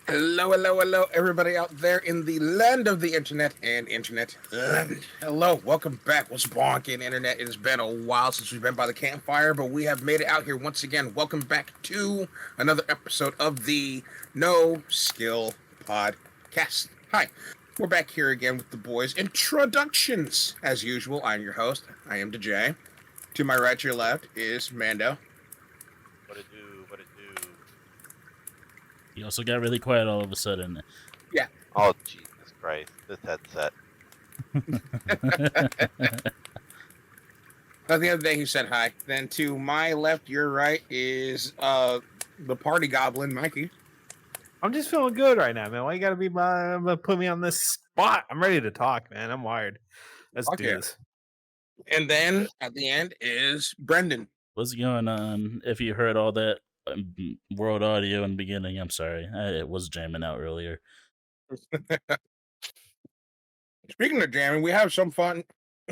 Hello, hello, hello, everybody out there in the land of the internet and internet land. Hello, welcome back. What's bonking, internet? It has been a while since we've been by the campfire, but we have made it out here once again. Welcome back to another episode of the No Skill Podcast. Hi, we're back here again with the boys. Introductions. As usual, I'm your host. I am DJ. To my right, to your left is Mando. What it do? What it do? You also got really quiet all of a sudden. Oh, Jesus Christ. This headset. The other day he said hi. Then to my left, your right is the party goblin, Mikey. I'm just feeling good right now, man. Why you gotta be put me on this spot? I'm ready to talk, man. I'm wired. Let's do this. And then at the end is Brendan. What's going on? If you heard all that world audio in the beginning, I'm sorry. It was jamming out earlier. Speaking of jamming, we have some fun.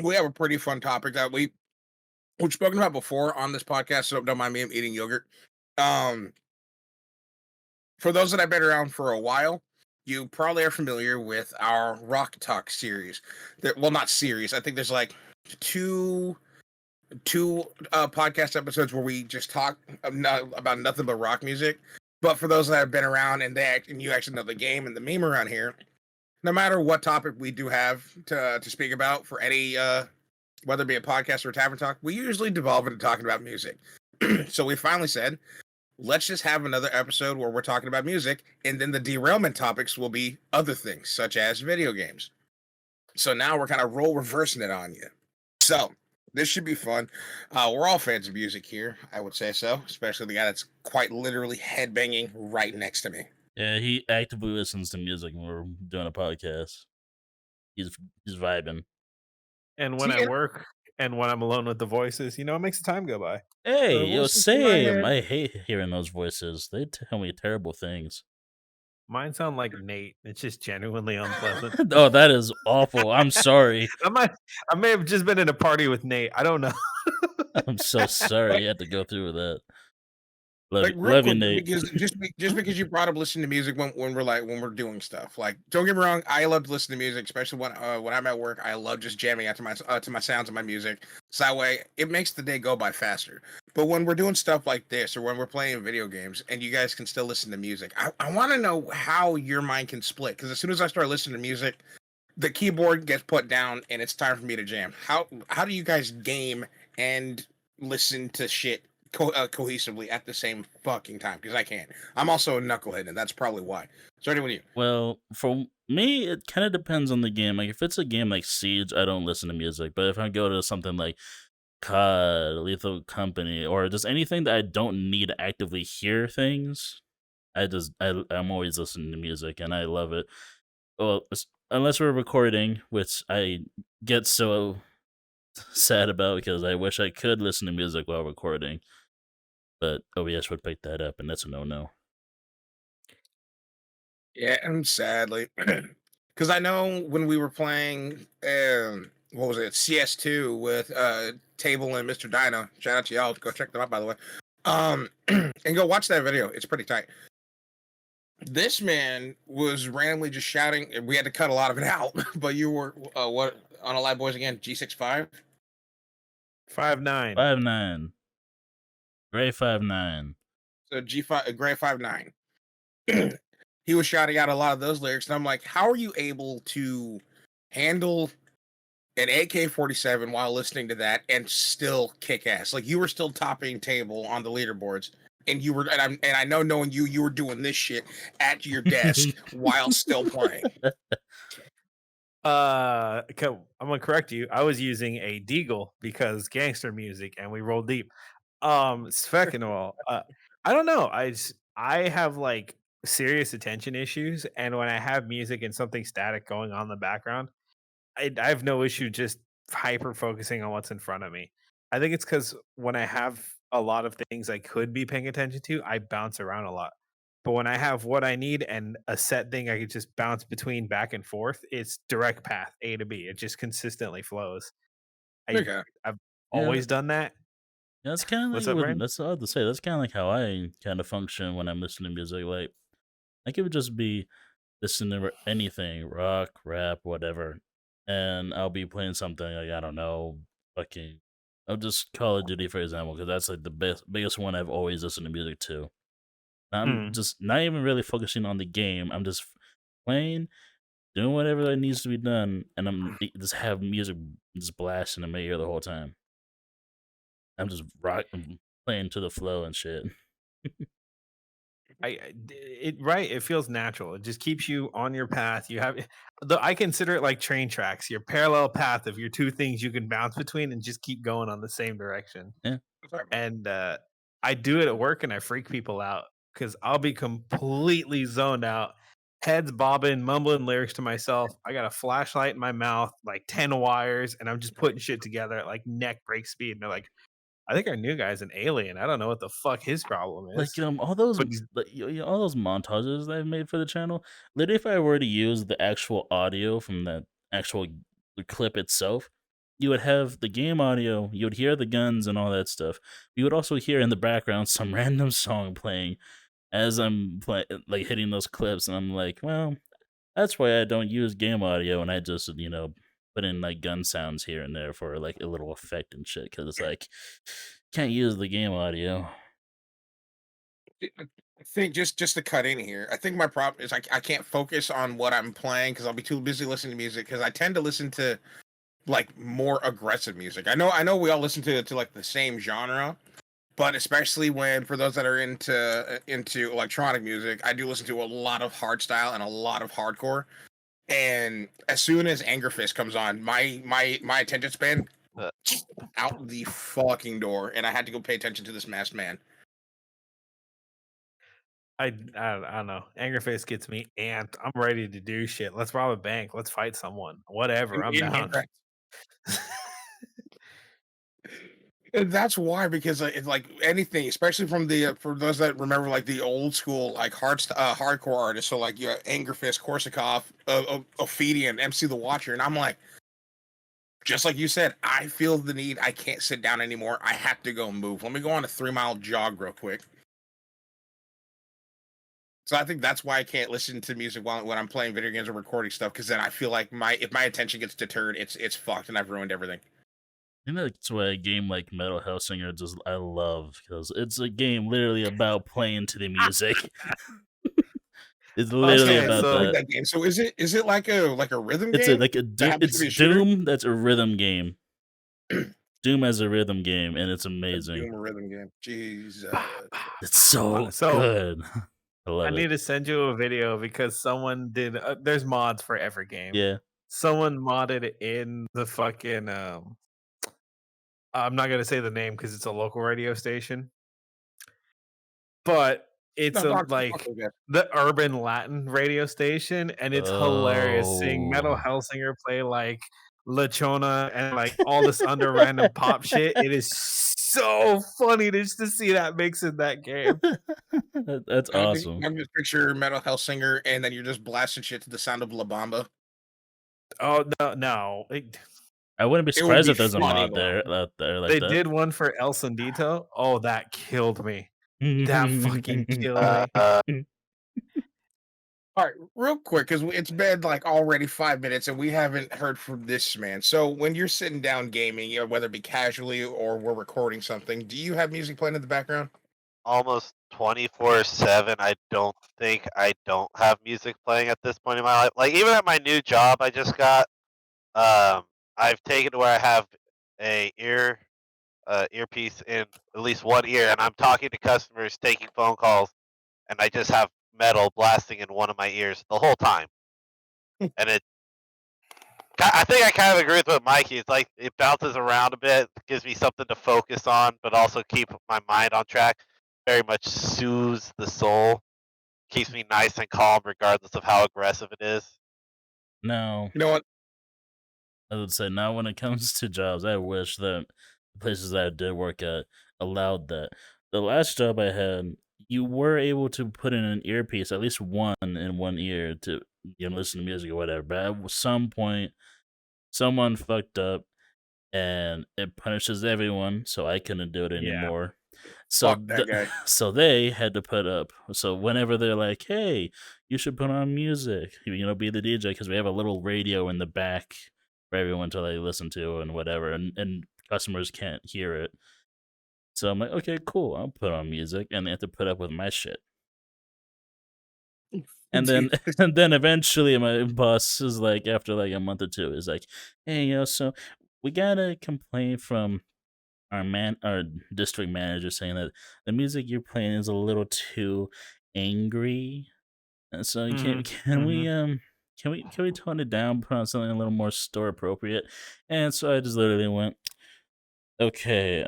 We have a pretty fun topic that we've spoken about before on this podcast, so don't mind me eating yogurt. For those that have been around for a while, you probably are familiar with our Rock Talk series. Well, not series. I think there's like two podcast episodes where we just talk about nothing but rock music. But for those that have been around and you actually know the game and the meme around here, no matter what topic we do have to speak about for any whether it be a podcast or a tavern talk, we usually devolve into talking about music. So we finally said, let's just have another episode where we're talking about music, and then the derailment topics will be other things such as video games. So now we're kind of role reversing it on you. So this should be fun. We're all fans of music here, I would say so, especially the guy that's quite literally headbanging right next to me. Yeah, he actively listens to music when we're doing a podcast. He's vibing. And when I work and when I'm alone with the voices, it makes the time go by. Hey, yo, same. I hate hearing those voices. They tell me terrible things. Mine sound like Nate. It's just genuinely unpleasant. Oh, that is awful. I'm sorry. I may have just been in a party with Nate. I don't know. I'm so sorry you had to go through with that. Love quick, you, Nate. Because just because you brought up listening to music when we're doing stuff. Like, don't get me wrong, I love to listen to music, especially when I'm at work. I love just jamming out to my sounds and my music. So that way, it makes the day go by faster. But when we're doing stuff like this, or when we're playing video games, and you guys can still listen to music, I want to know how your mind can split. Because as soon as I start listening to music, the keyboard gets put down, and it's time for me to jam. How do you guys game and listen to shit cohesively at the same fucking time? Because I can't. I'm also a knucklehead, and that's probably why. Starting with you. Well, for me, it kind of depends on the game. Like, if it's a game like Siege, I don't listen to music. But if I go to something like COD, Lethal Company, or just anything that I don't need to actively hear things, I'm always listening to music, and I love it. Well, unless we're recording, which I get so sad about because I wish I could listen to music while recording. But OBS would pick that up, and that's a no-no. Yeah, and sadly, because I know when we were playing, what was it, CS2 with Table and Mr. Dino. Shout out to y'all. Go check them out, by the way. And go watch that video. It's pretty tight. This man was randomly just shouting. We had to cut a lot of it out, but you were what on a live boys again? G65? 5'9". 5'9". Gray 5'9". So G5 Gray 5'9". He was shouting out a lot of those lyrics, and I'm like, how are you able to handle an AK-47 while listening to that and still kick ass? Like, you were still topping Table on the leaderboards, and you were, and I know, knowing you were doing this shit at your desk while still playing. Okay, I'm gonna correct you. I was using a Deagle because gangster music, and we roll deep. Second of all, I don't know. I have like serious attention issues, and when I have music and something static going on in the background, I have no issue just hyper focusing on what's in front of me. I think it's because when I have a lot of things I could be paying attention to, I bounce around a lot. But when I have what I need and a set thing I could just bounce between back and forth, it's direct path A to B. It just consistently flows. Okay. I've always done that. Yeah, that's kind of What's like up, Brandon? that's odd to say. That's kind of like how I kind of function when I'm listening to music. Like, I could just be listening to anything, rock, rap, whatever, and I'll be playing something like I don't know, fucking. I'll just Call of Duty for example, because that's like the biggest one I've always listened to music to. I'm Mm. just not even really focusing on the game. I'm just playing, doing whatever that needs to be done, and I'm just have music just blasting in my ear the whole time. I'm just I'm playing to the flow and shit. Right. It feels natural. It just keeps you on your path. You have I consider it like train tracks, your parallel path of your two things you can bounce between and just keep going on the same direction. Yeah. And I do it at work and I freak people out because I'll be completely zoned out, heads bobbing, mumbling lyrics to myself. I got a flashlight in my mouth, like 10 wires, and I'm just putting shit together at like neck break speed. And they're like, I think our new guy's an alien. I don't know what the fuck his problem is. Like all those But he's all those montages that I've made for the channel. Literally, if I were to use the actual audio from the actual clip itself, you would have the game audio. You would hear the guns and all that stuff. You would also hear in the background some random song playing as I'm like hitting those clips, and I'm like, well, that's why I don't use game audio, and I just put in like gun sounds here and there for like a little effect and shit, because it's like can't use the game audio. I think just to cut in here, I think my problem is I can't focus on what I'm playing because I'll be too busy listening to music because I tend to listen to like more aggressive music. I know we all listen to like the same genre, but especially when for those that are into electronic music, I do listen to a lot of hardstyle and a lot of hardcore. And as soon as Anger Fist comes on, my attention span out the fucking door, and I had to go pay attention to this masked man. I don't know. Anger face gets me amped. I'm ready to do shit. Let's rob a bank. Let's fight someone. Whatever. I'm down. And that's why, because it's like anything, especially from the for those that remember like the old school like hardcore artists, so like Anger Fist, Korsakov, Ophidian, MC the Watcher, and I'm like, just like you said, I feel the need. I can't sit down anymore. I have to go move. Let me go on a 3-mile jog real quick. So I think that's why I can't listen to music when I'm playing video games or recording stuff, because then I feel like if my attention gets deterred, it's fucked and I've ruined everything. I think that's why a game like Metal Hellsinger I love, because it's a game literally about playing to the music. It's literally about that game. So is it like a rhythm it's game? It's Doom. That's a rhythm game. Doom as a rhythm game, and it's amazing. Doom a rhythm game. Jesus, it's so good. I need to send you a video because someone did. There's mods for every game. Yeah, someone modded it in the fucking. I'm not gonna say the name because it's a local radio station, but it's the urban Latin radio station, and it's hilarious seeing Metal Hellsinger play like Lechona and like all this under random pop shit. It is so funny just to see that mix in that game. That's awesome. I'm just picture Metal Hellsinger, and then you're just blasting shit to the sound of La Bamba. Oh no! I wouldn't be surprised if there's a mod out there like they that. did one for El Sandito. Oh, that killed me. That fucking killed me. All right, real quick, because it's been like already 5 minutes and we haven't heard from this man. So when you're sitting down gaming, whether it be casually or we're recording something, do you have music playing in the background? Almost 24/7. I don't think I don't have music playing at this point in my life. Like even at my new job I just got, I've taken to where I have a earpiece in at least one ear, and I'm talking to customers, taking phone calls, and I just have metal blasting in one of my ears the whole time. And I think I kind of agree with what Mikey. It's like it bounces around a bit, gives me something to focus on, but also keep my mind on track. Very much soothes the soul, keeps me nice and calm regardless of how aggressive it is. No. You know what? I would say now when it comes to jobs, I wish that the places that I did work at allowed that. The last job I had, you were able to put in an earpiece, at least one in one ear to listen to music or whatever. But at some point, someone fucked up and it punishes everyone, so I couldn't do it anymore. So Fuck that guy. so they had to put up. So whenever they're like, "Hey, you should put on music," be the DJ, because we have a little radio in the back for everyone to like listen to and whatever, and customers can't hear it. So I'm like, okay, cool, I'll put on music, and they have to put up with my shit. And then and then eventually my boss is like, after like a month or two, is like, "Hey, so we got a complaint from our district manager saying that the music you're playing is a little too angry. And so can we tone it down, put on something a little more store appropriate?" And so I just literally went, "Okay,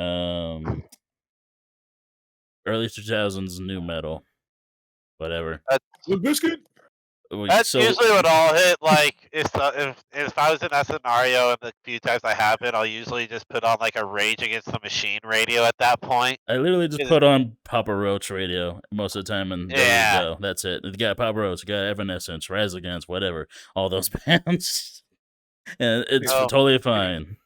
early 2000s new metal, whatever." Biscuit. That's So usually what I'll hit. Like, if I was in that scenario, and the few times I have been, I'll usually just put on like a Rage Against the Machine radio at that point. I literally just put on Papa Roach radio most of the time, and there Yeah. you go. That's it. You got Papa Roach, you got Evanescence, Rise Against, whatever, all those bands, and it's Oh. totally fine.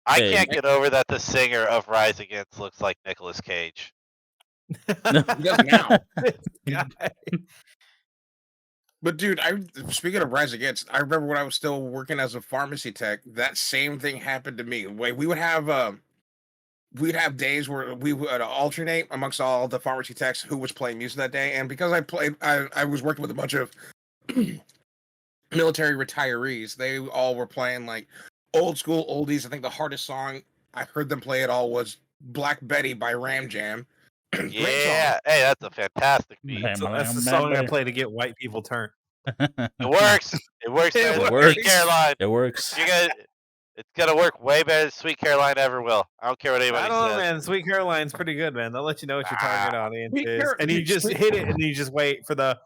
I Hey. can't get over that the singer of Rise Against looks like Nicolas Cage. He does now. Guy. But dude, speaking of Rise Against, I remember when I was still working as a pharmacy tech, that same thing happened to me. We would have we'd have days where we would alternate amongst all the pharmacy techs who was playing music that day, and because I was working with a bunch of military retirees, they all were playing like old school oldies. I think the hardest song I heard them play at all was Black Betty by Ram Jam. Yeah, hey, that's a fantastic beat. So that's the song I play to get white people turned. It works. It works. It better than works. Sweet Caroline. It works. It's gonna work way better than Sweet Caroline ever will. I don't care what anybody I don't know, says. man. Sweet Caroline's pretty good, man. They'll let you know what your target audience Sweet is, and you dude, just Sweet- hit it, and you just wait for the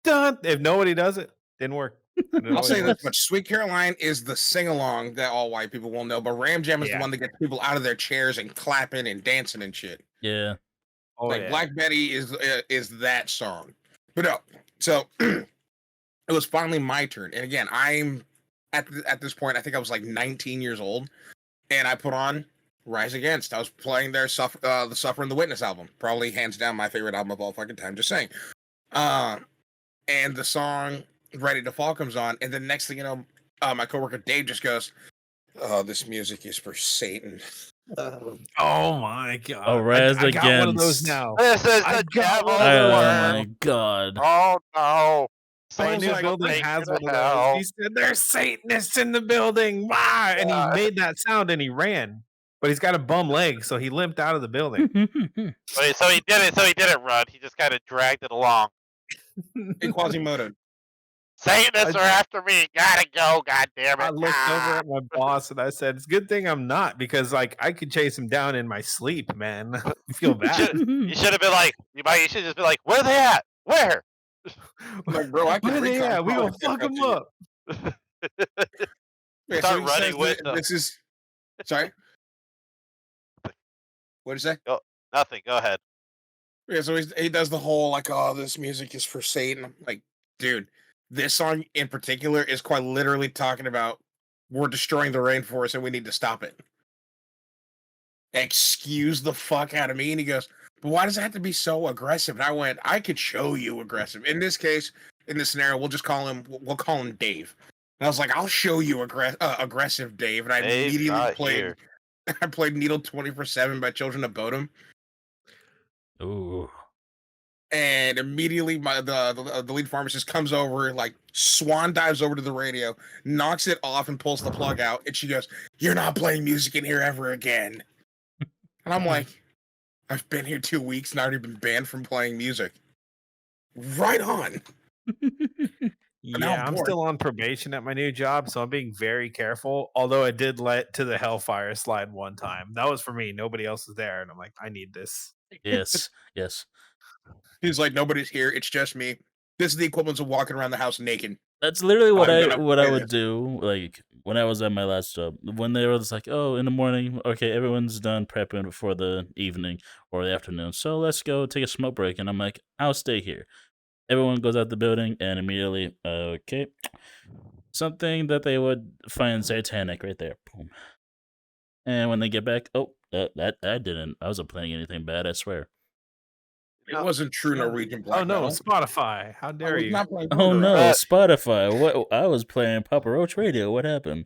dun. If nobody does it, didn't work. I'll say this much: Sweet Caroline is the sing-along that all white people will know, but Ram Jam is the Yeah. one that gets people out of their chairs and clapping and dancing and shit. Yeah. Oh, Like yeah. Black Betty is that song. But no, so it was finally my turn, and again, I'm at this point, I think I was like 19 years old, and I put on Rise Against. I was playing their the Suffer and the Witness album, probably hands down my favorite album of all fucking time. Just saying. And the song Ready to Fall comes on, and the next thing you know, my coworker Dave just goes, "Oh, this music is for Satan." Oh my god! Oh, Rise I got one of those Against. now. This is I the got devil. one of Oh those. my god. Oh no! My Sounds new like building take has you one to of hell. those. He said, "There's Satanists in the building." Why? And he made that sound and he ran, but he's got a bum leg, so he limped out of the building. Wait, so he did it. So he didn't run. He just kind of dragged it along. In Quasimodo. Satanists are after me. Gotta go. God damn it! I looked over at my boss and I said, "It's a good thing I'm not, because like I could chase him down in my sleep, man. I feel bad." You should have been like, you should just be like, where are they at? Where? Like, bro, I can Where they recon at? We gonna probably fuck catch him you. up. Yeah, Start he running says with that them. this is. Sorry. What did you say? Nothing. Go ahead. Yeah, so he does the whole like, "Oh, this music is for Satan." I'm like, dude, this song in particular is quite literally talking about we're destroying the rainforest and we need to stop it. Excuse the fuck out of me. And he goes, "But why does it have to be so aggressive?" And I went, "I could show you aggressive. In this case, in this scenario, we'll call him Dave." And I was like, "I'll show you aggressive Dave." And I Dave's immediately not played. here. I played Needle 24/7 by Children of Bodom. Ooh. And immediately the lead pharmacist comes over, like swan dives over to the radio, knocks it off and pulls the plug out, and she goes, "You're not playing music in here ever again." And I'm like, "I've been here 2 weeks and I've already been banned from playing music." Right on. now Yeah, I'm I'm bored. still on probation at my new job, so I'm being very careful. Although I did let to the Hellfire slide one time. That was for me. Nobody else was there, and I'm like, I need this. Yes. Yes. He's like, "Nobody's here. It's just me. This is the equivalent of walking around the house naked." That's literally what I'm gonna I play would this. do, like when I was at my last job. When they were just like, "Oh, in the morning, okay, everyone's done prepping for the evening or the afternoon, so let's go take a smoke break." And I'm like, "I'll stay here." Everyone goes out the building, and immediately, okay, something that they would find satanic right there. Boom. And when they get back, oh, That I didn't. I wasn't playing anything bad. I swear. It wasn't true Norwegian black Oh no, metal. Spotify! How I dare was you? not playing Oh no, Bluegrass. Spotify. What? I was playing Papa Roach Radio. What happened?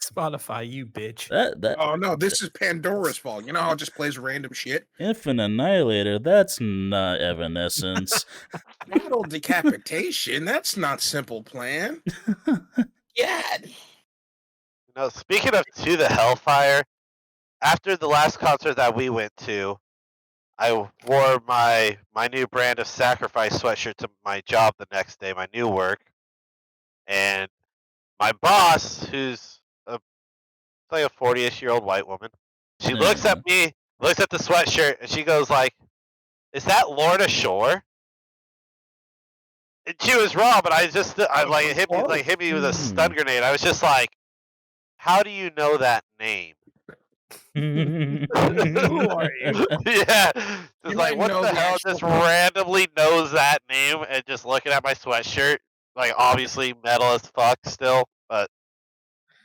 Spotify, you bitch! That Oh no, this is Pandora's fault. You know how it just plays random shit? Infant Annihilator. That's not Evanescence. Metal Decapitation. That's not Simple Plan. God. Speaking of To the Hellfire, after the last concert that we went to, I wore my new brand of Sacrifice sweatshirt to my job the next day, my new work, and my boss, who's like a 40-ish-year-old white woman, she looks at me, looks at the sweatshirt, and she goes like, "Is that Lorna Shore?" And she was wrong, but it hit me with a stun grenade. I was just like, "How do you know that name?" Who are you? Yeah, You just might like, what know the the hell? actual- Just randomly knows that name and just looking at my sweatshirt, like obviously metal as fuck still, but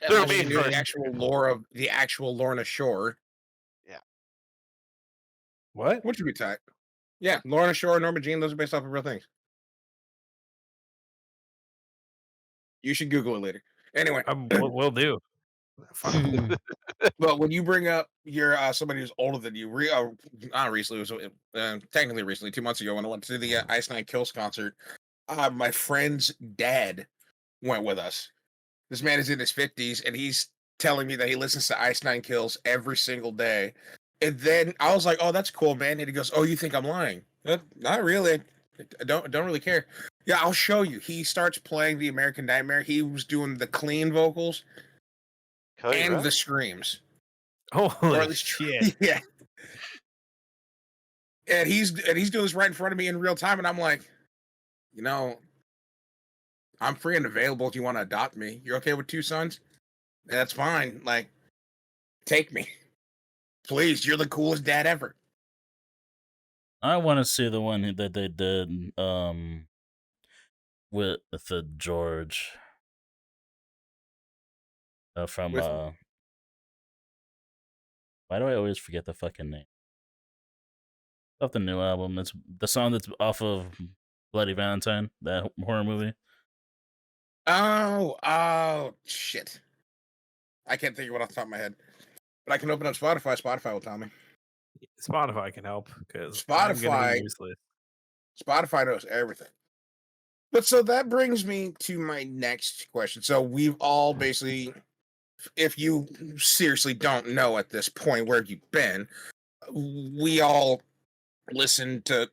threw Unless me you knew for the actual lore of the actual Lorna Shore. What? Which would be tight. Yeah, Lorna Shore, Norma Jean, those are based off of real things. You should Google it later. Anyway, We'll do. well, when you bring up your somebody who's older than you, not recently, it was technically recently, 2 months ago, when I went to the Ice Nine Kills concert, my friend's dad went with us. This man is in his 50s, and he's telling me that he listens to Ice Nine Kills every single day. And then I was like, "Oh, that's cool, man." And he goes, "Oh, you think I'm lying?" Not really. I don't really care. Yeah, I'll show you. He starts playing the American Nightmare. He was doing the clean vocals Cody and Rhodes? the screams. Holy shit! Yeah. And he's doing this right in front of me in real time, and I'm like, I'm free and available if you want to adopt me. You're okay with 2 sons? That's fine. Like, take me. Please, you're the coolest dad ever. I want to see the one that they did with the George from With- why do I always forget the fucking name? Off the new album. It's the song that's off of Bloody Valentine, that horror movie. Oh, shit. I can't think of it off the top of my head. But I can open up Spotify. Spotify will tell me. Spotify can help because Spotify knows everything. But so that brings me to my next question. So we've all basically, if you seriously don't know at this point where you've been, we all listen to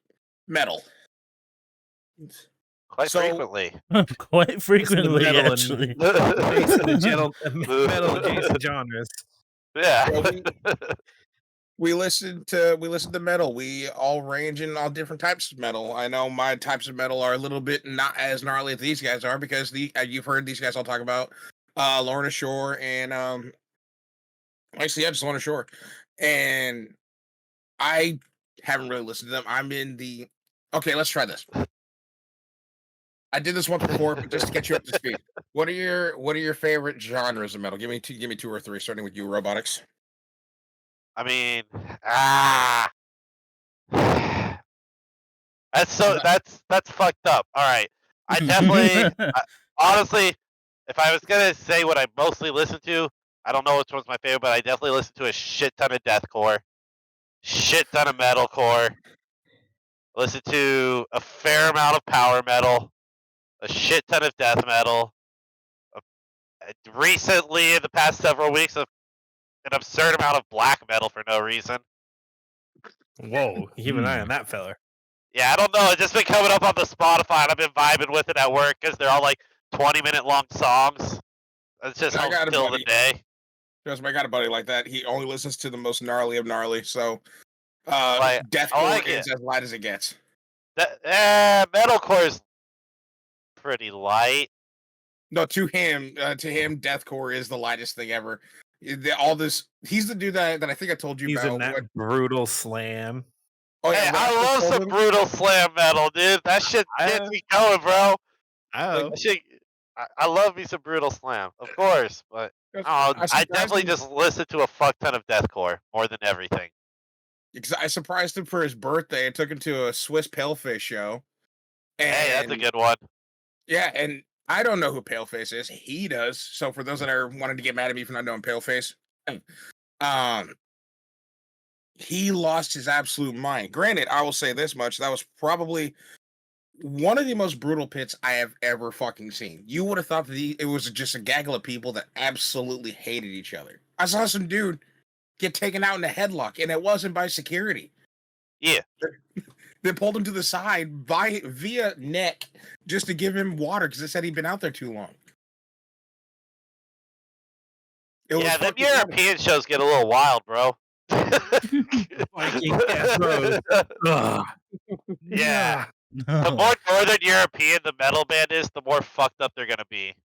metal. Quite frequently. Quite frequently, metal and- actually. metal adjacent genres. Yeah. We listen to metal. We all range in all different types of metal. I know my types of metal are a little bit not as gnarly as these guys are because you've heard these guys all talk about Lorna Shore and actually just Lorna Shore, and I haven't really listened to them. I'm in the okay. Let's try this. I did this once before, but just to get you up to speed. What are your favorite genres of metal? Give me 2 or 3, starting with you, Robotics. I mean, that's fucked up. All right, I definitely, honestly, if I was gonna say what I mostly listen to, I don't know which one's my favorite, but I definitely listen to a shit ton of deathcore, shit ton of metalcore, listen to a fair amount of power metal, a shit ton of death metal. Recently, in the past several weeks, an absurd amount of black metal for no reason. Whoa, keep an eye on that fella. Yeah, I don't know. It's just been coming up on the Spotify, and I've been vibing with it at work because they're all like 20-minute long songs. That's just how got a still the buddy. day. Trust me, I got a buddy like that. He only listens to the most gnarly of gnarly. So, deathcore like is as light as it gets. Metalcore is pretty light. No, to him, deathcore is the lightest thing ever. He's the dude that I think I told you He's about. in that brutal slam. Oh Hey, yeah, I love some brutal slam metal, dude. That shit gets me going, bro. Oh, That shit, I love me some Brutal Slam, of course, but I definitely just listen to a fuck ton of deathcore more than everything. Because I surprised him for his birthday. I took him to a Swiss Paleface show. Hey, that's a good one. Yeah, and I don't know who Paleface is. He does. So for those that are wanting to get mad at me for not knowing Paleface, he lost his absolute mind. Granted, I will say this much: that was probably one of the most brutal pits I have ever fucking seen. You would have thought that it was just a gaggle of people that absolutely hated each other. I saw some dude get taken out in a headlock, and it wasn't by security. Yeah. They pulled him to the side via neck just to give him water because they said he'd been out there too long. Yeah, them European shows get a little wild, bro. Yeah. The more Northern European the metal band is, the more fucked up they're gonna be.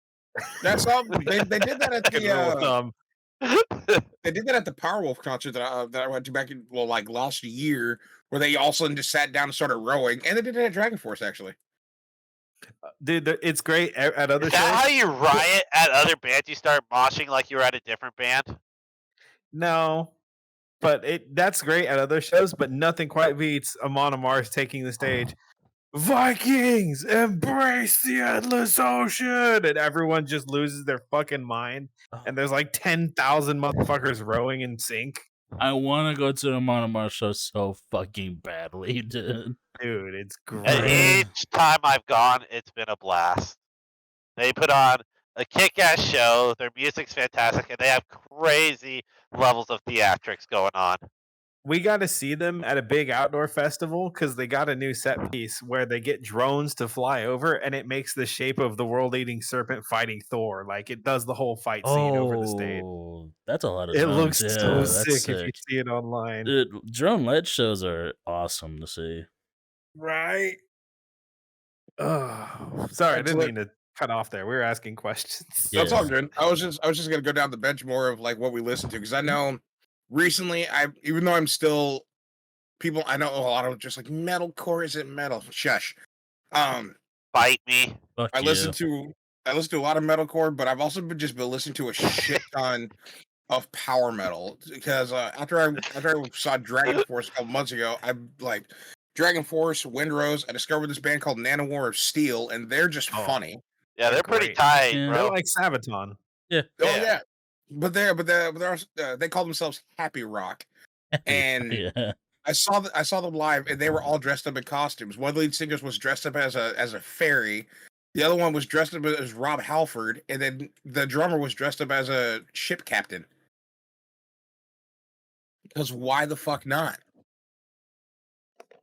That's all. They did that at the they did that at the Powerwolf concert that I went to back in last year, where they all of a sudden just sat down and started rowing, and they did it at Dragon Force actually. Dude, it's great at other shows. Is that how you riot at other bands? You start moshing like you were at a different band? No, but that's great at other shows, but nothing quite beats Amon Amarth taking the stage. Vikings, embrace the endless ocean, and everyone just loses their fucking mind. And there's like 10,000 motherfuckers rowing in sync. I want to go to the Amon Amarth show so fucking badly, dude. Dude, it's great. And each time I've gone, it's been a blast. They put on a kick-ass show. Their music's fantastic, and they have crazy levels of theatrics going on. We got to see them at a big outdoor festival because they got a new set piece where they get drones to fly over, and it makes the shape of the world-eating serpent fighting Thor. Like, it does the whole fight scene over the stage. That's a lot of It drones. looks so sick sick if you see it online. Dude, drone-led shows are awesome to see. Right? Oh, sorry, I didn't mean to cut off there. We were asking questions. That's all good. I was just gonna go down the bench more of like what we listen to, because I know recently even though I'm still I know a lot of just like metalcore isn't metal. Shush. Fight me. I listen to a lot of metalcore, but I've also been listening to a shit ton of power metal, because after I saw Dragon Force a couple months ago, I like Dragon Force, Windrose. I discovered this band called Nanowar of Steel, and they're just funny. Yeah, they're pretty tight, bro. They're like Sabaton. Yeah. Oh yeah. But they call themselves Happy Rock. And I saw them live, and they were all dressed up in costumes. One of the lead singers was dressed up as a fairy. The other one was dressed up as Rob Halford, and then the drummer was dressed up as a ship captain. Because why the fuck not?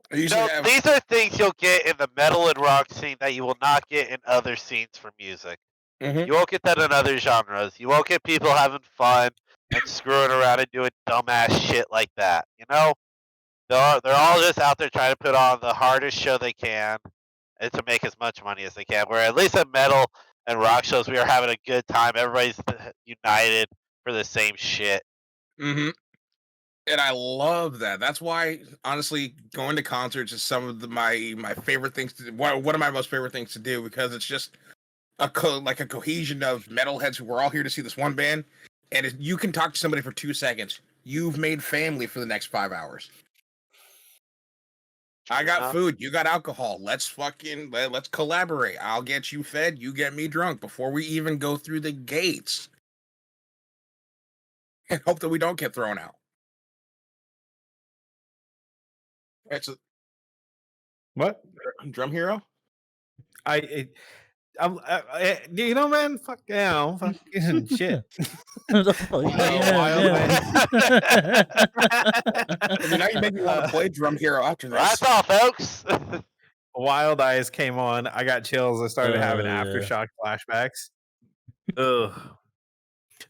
These are things you'll get in the metal and rock scene that you will not get in other scenes for music. Mm-hmm. You won't get that in other genres. You won't get people having fun and screwing around and doing dumbass shit like that. You know, they're all just out there trying to put on the hardest show they can and to make as much money as they can. Where at least at metal and rock shows, we are having a good time. Everybody's united for the same shit. Mm-hmm. And I love that. That's why, honestly, going to concerts is some of my favorite things to do. One of my most favorite things to do, because it's just a cohesion of metalheads who are all here to see this one band. And you can talk to somebody for 2 seconds. You've made family for the next 5 hours. I got food. You got alcohol. Let's collaborate. I'll get you fed. You get me drunk before we even go through the gates. And hope that we don't get thrown out. What? Drum Hero? You know, man, fuck yeah, fucking shit. Now you make me want to play Drum Hero after this. That's all, folks. Wild Eyes came on. I got chills. I started having aftershock flashbacks. Ugh,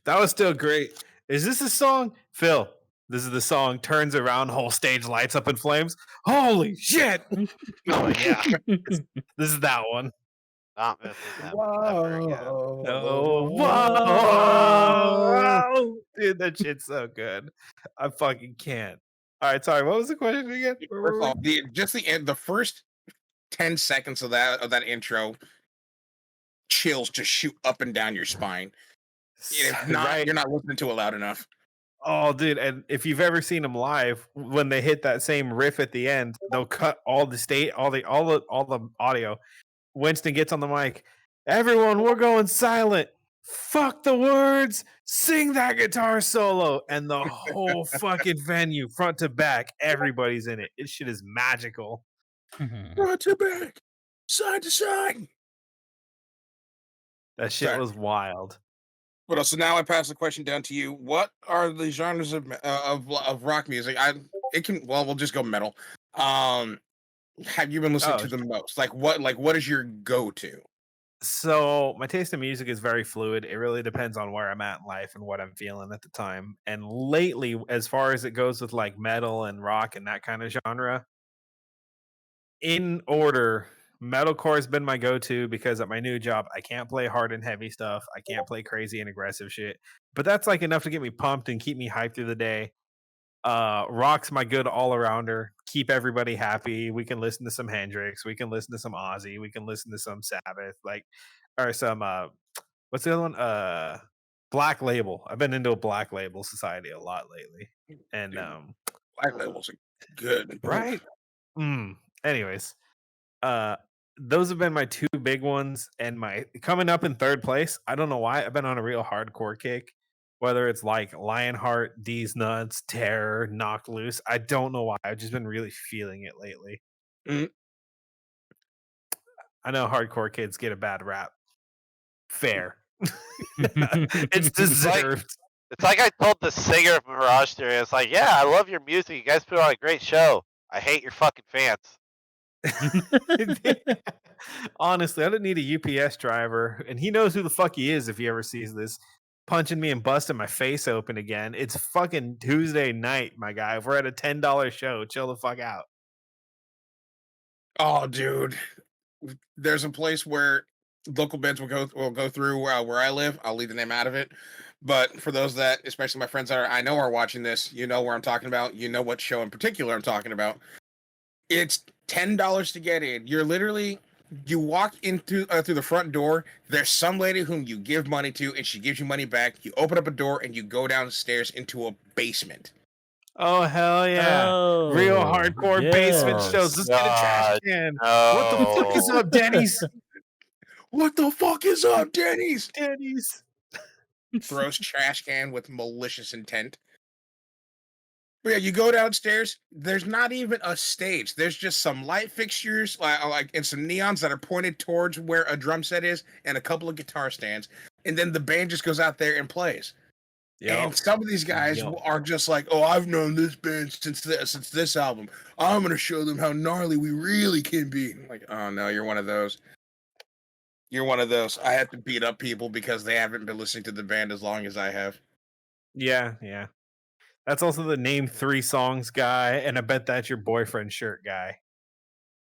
that was still great. Is this a song, Phil? This is the song. Turns around, whole stage lights up in flames. Holy shit! Oh yeah, this is that one. Whoa. Dude, that shit's so good. I fucking can't. All right, sorry. What was the question again? The first 10 seconds of that intro chills just shoot up and down your spine. If not, Right. you're not listening to it loud enough. Oh, dude, and if you've ever seen them live, when they hit that same riff at the end, they'll cut all the audio. Winston gets on the mic. Everyone, we're going silent. Fuck the words. Sing that guitar solo, and the whole fucking venue, front to back, everybody's in it. This shit is magical. Front to back, side to side. That shit Sorry. was wild. But so now I pass the question down to you. What are the genres of rock music? We'll just go metal. Have you been listening to the most? What is your go-to? So my taste in music is very fluid. It really depends on where I'm at in life and what I'm feeling at the time. And lately, as far as it goes with like metal and rock and that kind of genre, in order, metalcore has been my go-to because at my new job, I can't play hard and heavy stuff. I can't play crazy and aggressive shit. But that's like enough to get me pumped and keep me hyped through the day. Rock's my good all-arounder. Keep everybody happy. We can listen to some Hendrix. We can listen to some Ozzy. We can listen to some Sabbath. Or some what's the other one? Black Label. I've been into a Black Label society a lot lately. And Black Label's good, right? Anyways, those have been my two big ones, and my coming up in third place. I don't know why. I've been on a real hardcore kick. Whether it's like Lionheart, D's Nuts, Terror, Knock Loose. I don't know why. I've just been really feeling it lately. I know hardcore kids get a bad rap. Fair. It's deserved. It's like I told the singer of Mirage Theory, it's like, yeah, I love your music. You guys put on a great show. I hate your fucking fans. Honestly, I don't need a UPS driver, and he knows who the fuck he is if he ever sees this, punching me and busting my face open again. It's fucking Tuesday night, my guy. If we're at a $10 show, chill the fuck out. Oh, dude, there's a place where local bands will go through where I live. I'll leave the name out of it, but for those that, especially my friends that I know are watching this, you know where I'm talking about. You know what show in particular I'm talking about. It's $10 to get in. You walk into through the front door. There's some lady whom you give money to, and she gives you money back. You open up a door, and you go downstairs into a basement. Oh, hell yeah. Real hardcore basement shows. Let's get a trash can. No. What the fuck is up, Denny's? What the fuck is up, Denny's? Denny's. Throws trash can with malicious intent. But yeah, you go downstairs. There's not even a stage. There's just some light fixtures, and some neons that are pointed towards where a drum set is, and a couple of guitar stands. And then the band just goes out there and plays. Yep. And some of these guys are just like, "Oh, I've known this band since this album. I'm gonna show them how gnarly we really can be." I'm like, oh no, you're one of those. You're one of those. I have to beat up people because they haven't been listening to the band as long as I have. Yeah. That's also the name 3 songs guy, and I bet that's your boyfriend shirt guy.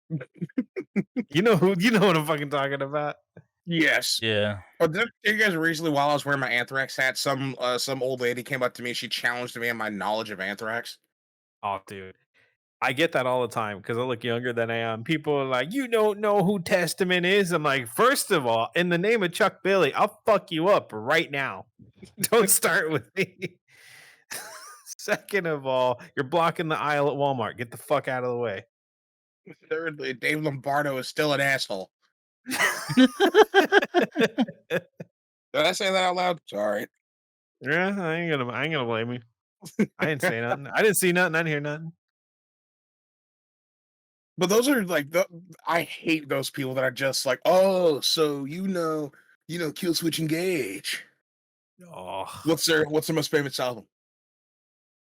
You know what I'm fucking talking about? Yes. Yeah. Oh, you guys recently, while I was wearing my Anthrax hat, some old lady came up to me. She challenged me in my knowledge of Anthrax. Oh, dude. I get that all the time because I look younger than I am. People are like, you don't know who Testament is. I'm like, first of all, in the name of Chuck Billy, I'll fuck you up right now. Don't start with me. Second of all, you're blocking the aisle at Walmart. Get the fuck out of the way. Thirdly, Dave Lombardo is still an asshole. Did I say that out loud? Sorry. Yeah, I ain't gonna blame you. I didn't say nothing. I didn't see nothing. I didn't hear nothing. But those are like I hate those people that are just like, oh, so you know, Kill Switch Engage. Oh, what's their most famous album?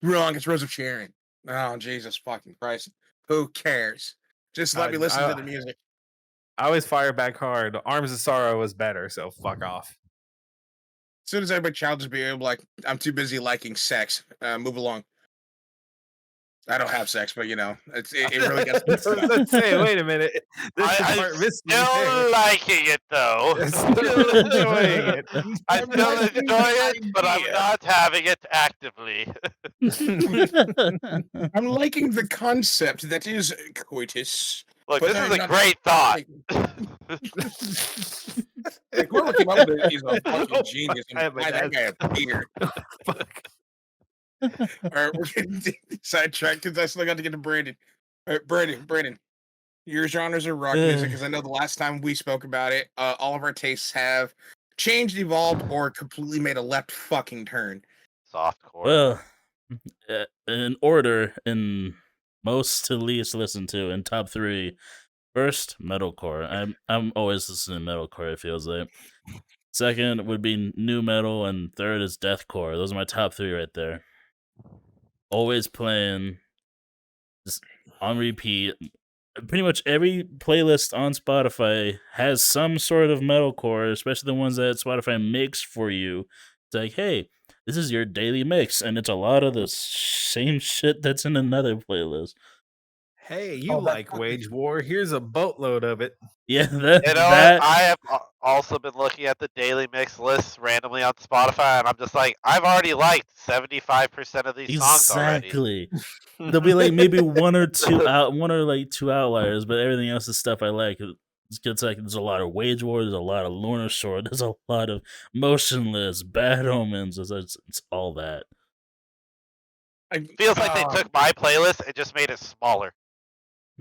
Wrong, it's Rose of Sharon. Oh, Jesus fucking Christ. Who cares? Just let me listen to the music. I always fire back hard. Arms of Sorrow was better, so fuck off. As soon as everybody challenges me, I'm like, I'm too busy liking sex. Move along. I don't have sex, but it really gets. Let's say, wait a minute. I'm still liking it though. Still enjoying it. I'm still enjoying it, but I'm not having it actively. I'm liking the concept that is coitus. Look, But this they're is a not- great thought. Like, whoever came up with it is a fucking Oh, genius. fuck, And buy that guy a beer. Fuck. All right, we're getting sidetracked because I still got to get to Brandon. All right, Brandon, your genres are rock music because I know the last time we spoke about it, all of our tastes have changed, evolved, or completely made a left fucking turn. Softcore. Well, in order, in most to least listened to, in top 3, first metalcore. I'm always listening to metalcore. It feels like. Second would be new metal, and third is deathcore. Those are my top 3 right there. Always playing, just on repeat. Pretty much every playlist on Spotify has some sort of metalcore, especially the ones that Spotify makes for you. It's like, hey, this is your daily mix, and it's a lot of the same shit that's in another playlist. Hey, you Oh, that like fucking- Wage War? Here's a boatload of it. Yeah, You know what? I have also been looking at the daily mix lists randomly on Spotify, and I'm just like, I've already liked 75% of these songs already. exactly. There'll be like maybe one or two outliers, but everything else is stuff I like. It's like there's a lot of Wage War, there's a lot of Lunar Sword, there's a lot of Motionless, Bad Omens. It's all that. Feels like they took my playlist and just made it smaller.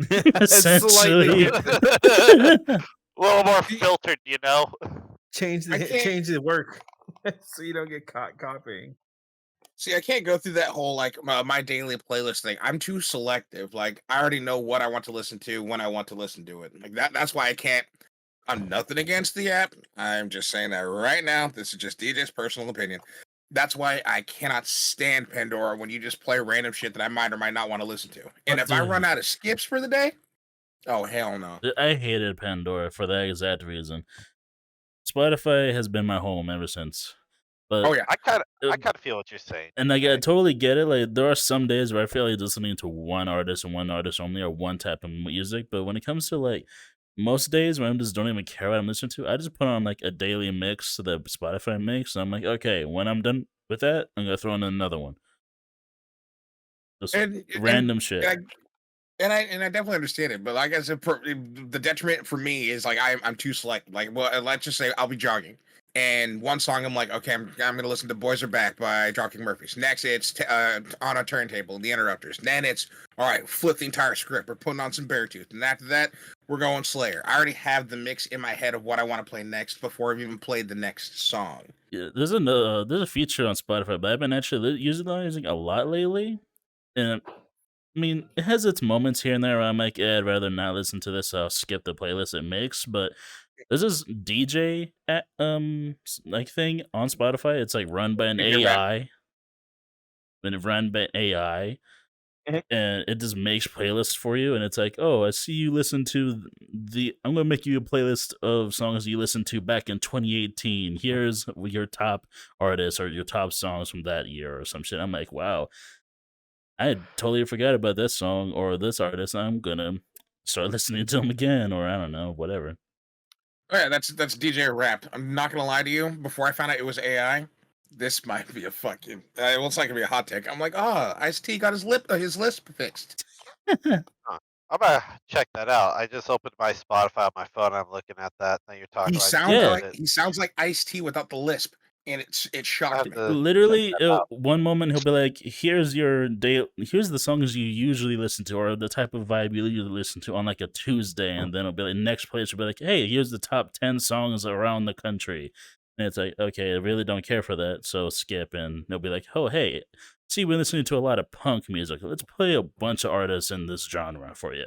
Essentially. A little more filtered, you know? change the work so you don't get caught copying. See, I can't go through that whole like my daily playlist thing. I'm too selective. Like I already know what I want to listen to when I want to listen to it. Like that's why I can't. I'm nothing against the app. I'm just saying that right now. This is just DJ's personal opinion. That's why I cannot stand Pandora when you just play random shit that I might or might not want to listen to. And if I run out of skips for the day, oh hell no. I hated Pandora for that exact reason. Spotify has been my home ever since. But Oh yeah. I kind of feel what you're saying. and I totally get it. Like there are some days where I feel like listening to one artist and one artist only, or one type of music. But when it comes to like most days when I just don't even care what I'm listening to, I just put on like a daily mix to the Spotify mix. And I'm like, okay, when I'm done with that, I'm gonna throw in another one. Just random shit. And I definitely understand it, but like I said, the detriment for me is like I'm too selective. Like, well, let's just say I'll be jogging, and one song I'm like, okay, I'm gonna listen to "Boys Are Back" by Dropkick Murphys. Next, it's on a turntable, The Interrupters. Then it's all right, flip the entire script. We're putting on some Beartooth, and after that, we're going Slayer. I already have the mix in my head of what I want to play next before I've even played the next song. Yeah, there's a feature on Spotify, but I've been actually using a lot lately, and I mean, it has its moments here and there where I'm like, I'd rather not listen to this, so I'll skip the playlist it makes. But there's this DJ like thing on Spotify. It's like run by an AI. And it just makes playlists for you, and it's like, oh, I see you listen to I'm gonna make you a playlist of songs you listened to back in 2018. Here's your top artists or your top songs from that year or some shit. I'm like, wow. I totally forgot about this song or this artist. I'm gonna start listening to them again, or I don't know, whatever. Oh yeah, that's DJ Wrapped. I'm not gonna lie to you. Before I found out it was AI, this might be a fucking. Well, it's not gonna be a hot take. I'm like, Ice-T got his lisp fixed. I'm gonna check that out. I just opened my Spotify on my phone. I'm looking at that. Now you're talking. He sounds like Ice-T without the lisp, and it shocked me. Literally, one moment he'll be like, here's the songs you usually listen to, or the type of vibe you usually listen to on like a Tuesday, and then it'll be like, next place will be like, hey, here's the top 10 songs around the country. And it's like, okay, I really don't care for that, so skip. And they'll be like, oh, hey, see, we're listening to a lot of punk music. Let's play a bunch of artists in this genre for you.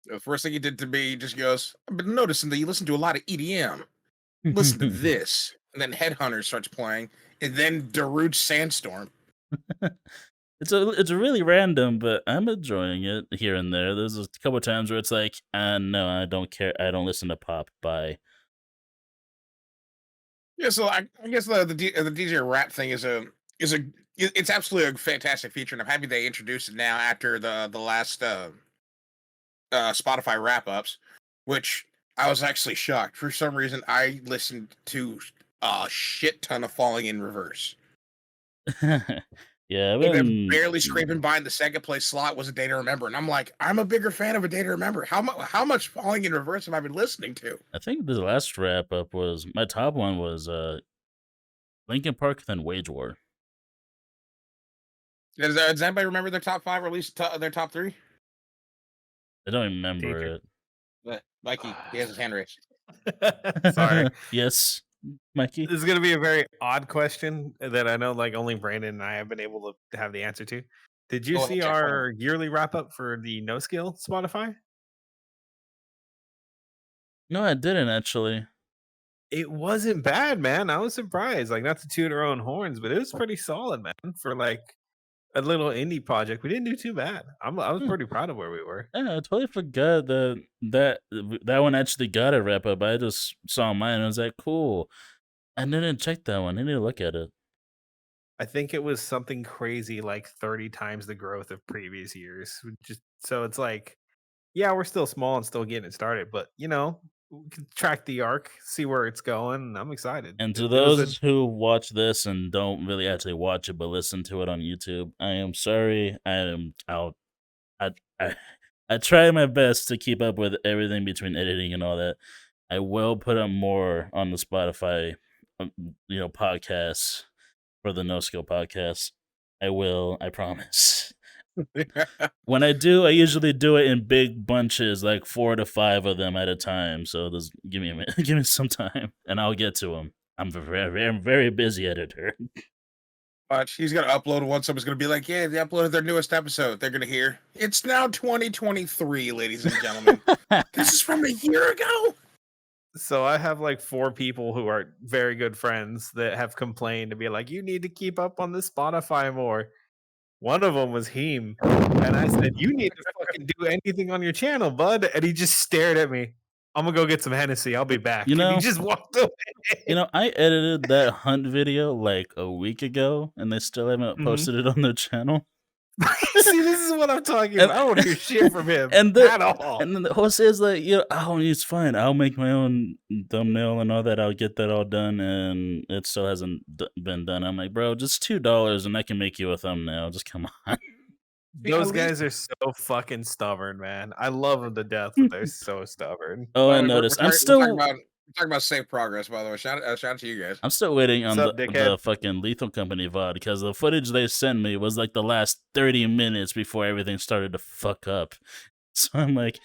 The first thing he did to me, he just goes, I've been noticing that you listen to a lot of EDM. Listen to this. And then Headhunter starts playing, and then Darude Sandstorm. It's really random, but I'm enjoying it here and there. There's a couple of times where it's like, no, I don't care. I don't listen to pop. Bye. Yeah, so I guess the DJ rap thing it's absolutely a fantastic feature, and I'm happy they introduced it now after the last Spotify wrap ups, which I was actually shocked. For some reason, I listened to a shit ton of Falling in Reverse. Yeah, And then barely scraping by in the second place slot was A Day to Remember. And I'm like, I'm a bigger fan of A Day to Remember. How much Falling in Reverse have I been listening to? I think the last wrap up was my top one was Linkin Park, then Wage War. Does anybody remember their top 5 or at least their top 3? I don't remember Teacher. it. Mikey, he has his hand raised. Sorry. Yes, Mikey. This is going to be a very odd question that I know like only Brandon and I have been able to have the answer to. Did you Go ahead, see Jeff, our yearly wrap up for the NoSkill Spotify? No, I didn't actually. It wasn't bad, man. I was surprised. Like, not to toot our own horns, but it was pretty solid, man. For like a little indie project, we didn't do too bad. I was pretty proud of where we were. Yeah, I totally forgot that one actually got a wrap up. I just saw mine and I was like, cool. I didn't check that one. I need to look at it. I think it was something crazy, like 30 times the growth of previous years. Just so it's like, yeah, we're still small and still getting it started, but you know, we can track the arc, see where it's going. And I'm excited. And to It was those who watch this and don't really actually watch it but listen to it on YouTube, I am sorry. I try my best to keep up with everything between editing and all that. I will put up more on the Spotify, podcasts for the NoSkill podcast. I will. I promise. When I do, I usually do it in big bunches, like 4 to 5 of them at a time. So just give me a minute, give me some time, and I'll get to them. I'm a very, very busy editor. He's gonna upload one. Someone's gonna be like, "Yeah, they uploaded their newest episode." They're gonna hear it's now 2023, ladies and gentlemen. This is from a year ago. So I have like 4 people who are very good friends that have complained to be like, you need to keep up on the Spotify more. One of them was Heem. And I said, you need to fucking do anything on your channel, bud. And he just stared at me. I'm going to go get some Hennessy. I'll be back. You know- and he just walked away. I edited that hunt video like a week ago, and they still haven't posted it on their channel. See, this is what I'm talking about. I don't hear shit from him And at all. And then the host is like, it's fine. I'll make my own thumbnail and all that. I'll get that all done, and it still hasn't been done. I'm like, bro, just $2 and I can make you a thumbnail. Just come on. Those guys are so fucking stubborn, man. I love them to death, but they're so stubborn. Oh, I noticed. I'm still we're talking about safe progress, by the way. Shout out to you guys. I'm still waiting on What's up, the dickhead? fucking Lethal Company VOD because the footage they sent me was like the last 30 minutes before everything started to fuck up. So I'm like,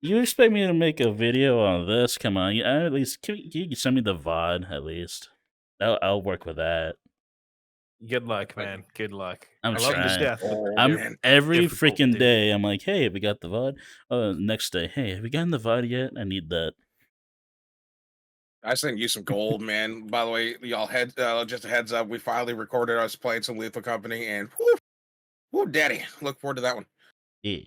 you expect me to make a video on this? Come on, at least can you send me the VOD at least? I'll work with that. Good luck, man. Good luck. I'm I love you to trying. death. I'm every difficult, freaking dude. day. I'm like, hey, have we got the VOD? Next day, hey, have we gotten the VOD yet? I need that. I sent you some gold, man. By the way, y'all just a heads up. We finally recorded us playing some Lethal Company, and whoo, daddy, look forward to that one. Yeah.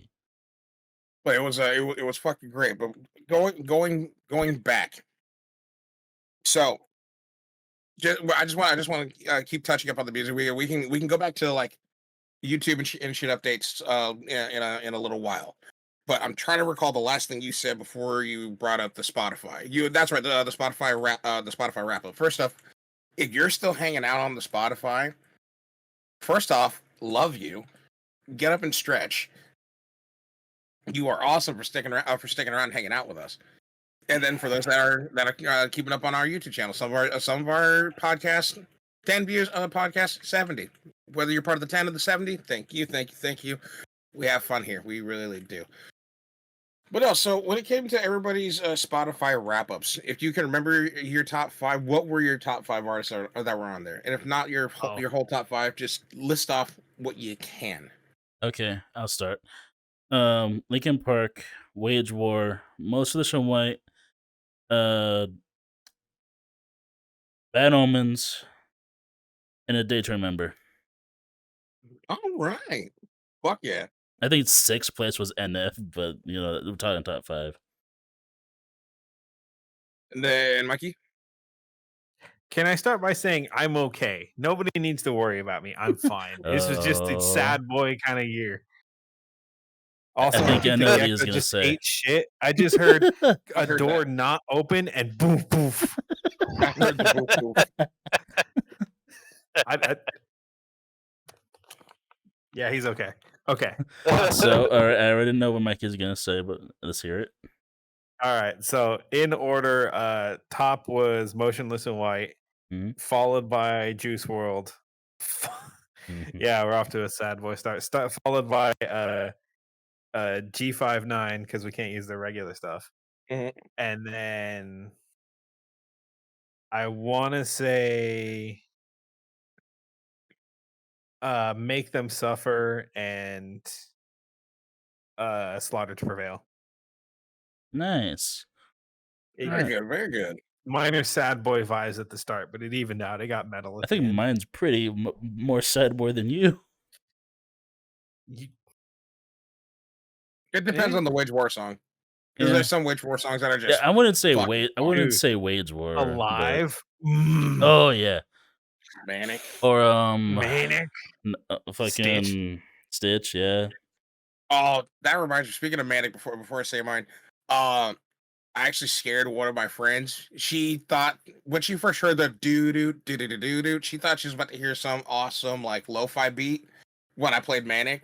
But it was fucking great. But going back, so I just want to keep touching up on the music. We can go back to like YouTube and shit updates in a little while. But I'm trying to recall the last thing you said before you brought up the Spotify. That's right, the Spotify wrap up. First off, if you're still hanging out on the Spotify, first off, love you. Get up and stretch. You are awesome for sticking around and hanging out with us. And then for those that are keeping up on our YouTube channel, some of our podcasts, 10 views on the podcast, 70. Whether you're part of the 10 or the 70, thank you. We have fun here. We really do. But also, when it came to everybody's Spotify wrap-ups, if you can remember your top 5, what were your top 5 artists that were on there? And if not your whole top 5, just list off what you can. Okay, I'll start. Linkin Park, Wage War, Most of the Show White, Bad Omens, and A Day to Remember. All right. Fuck yeah. I think 6th place was NF, but we're talking top 5. And then Mikey. Can I start by saying I'm okay? Nobody needs to worry about me. I'm fine. This was just a sad boy kind of year. Also, I think I know what he was I gonna just say. ate shit. I just heard a door not open and boom, poof. I heard the boof. Yeah, he's okay. Okay. So, all right, I already know what Mikey's gonna say, but let's hear it. All right. So in order, top was Motionless in White, Mhm. followed by Juice World. Mhm. Yeah, we're off to a sad boy start. Followed by G59 because we can't use the regular stuff, Mhm. and then I want to say Make Them Suffer and Slaughter to Prevail. Nice. It- Very Alright. good. Very good. Minor sad boy vibes at the start, but it evened out. It got metal I at think the end. mine's pretty more sad boy than you. You- It depends Eh? on the Wage War song. Because Yeah. there's some Wage War songs that are Yeah, just I wouldn't say fucking Wade. I fire. wouldn't Dude, say Wade's were but- Alive. Oh yeah. Manic. Or Manic. fucking Stitch. Yeah. Oh, that reminds me. Speaking of Manic, before I say mine, I actually scared one of my friends. She thought when she first heard the doo doo doo doo doo doo, she thought she was about to hear some awesome like lo-fi beat when I played Manic.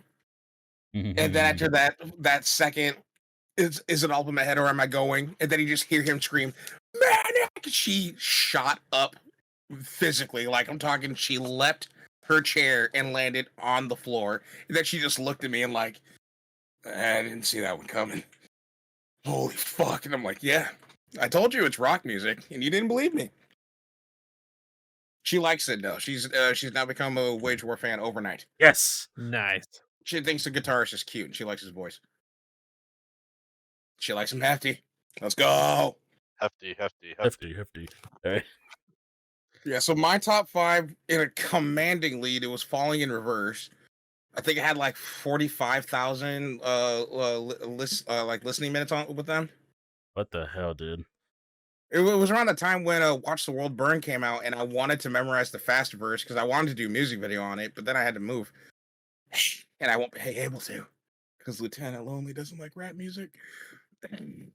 And then after that second is it all in my head or am I going? And then you just hear him scream, Manic! She shot up physically. Like I'm talking, she leapt her chair and landed on the floor. And then she just looked at me and like, I didn't see that one coming. Holy fuck. And I'm like, yeah, I told you it's rock music and you didn't believe me. She likes it though. She's now become a Wage War fan overnight. Yes. Nice. She thinks the guitarist is cute and she likes his voice. She likes him hefty. Let's go. Hefty. Hefty. All right. Yeah, so my top 5 in a commanding lead, it was Falling in Reverse. I think it had like 45,000 like listening minutes on with them. What the hell, dude? It was around the time when Watch the World Burn came out, and I wanted to memorize the fast verse because I wanted to do a music video on it, but then I had to move, and I won't be able to because Lieutenant Lonely doesn't like rap music. Did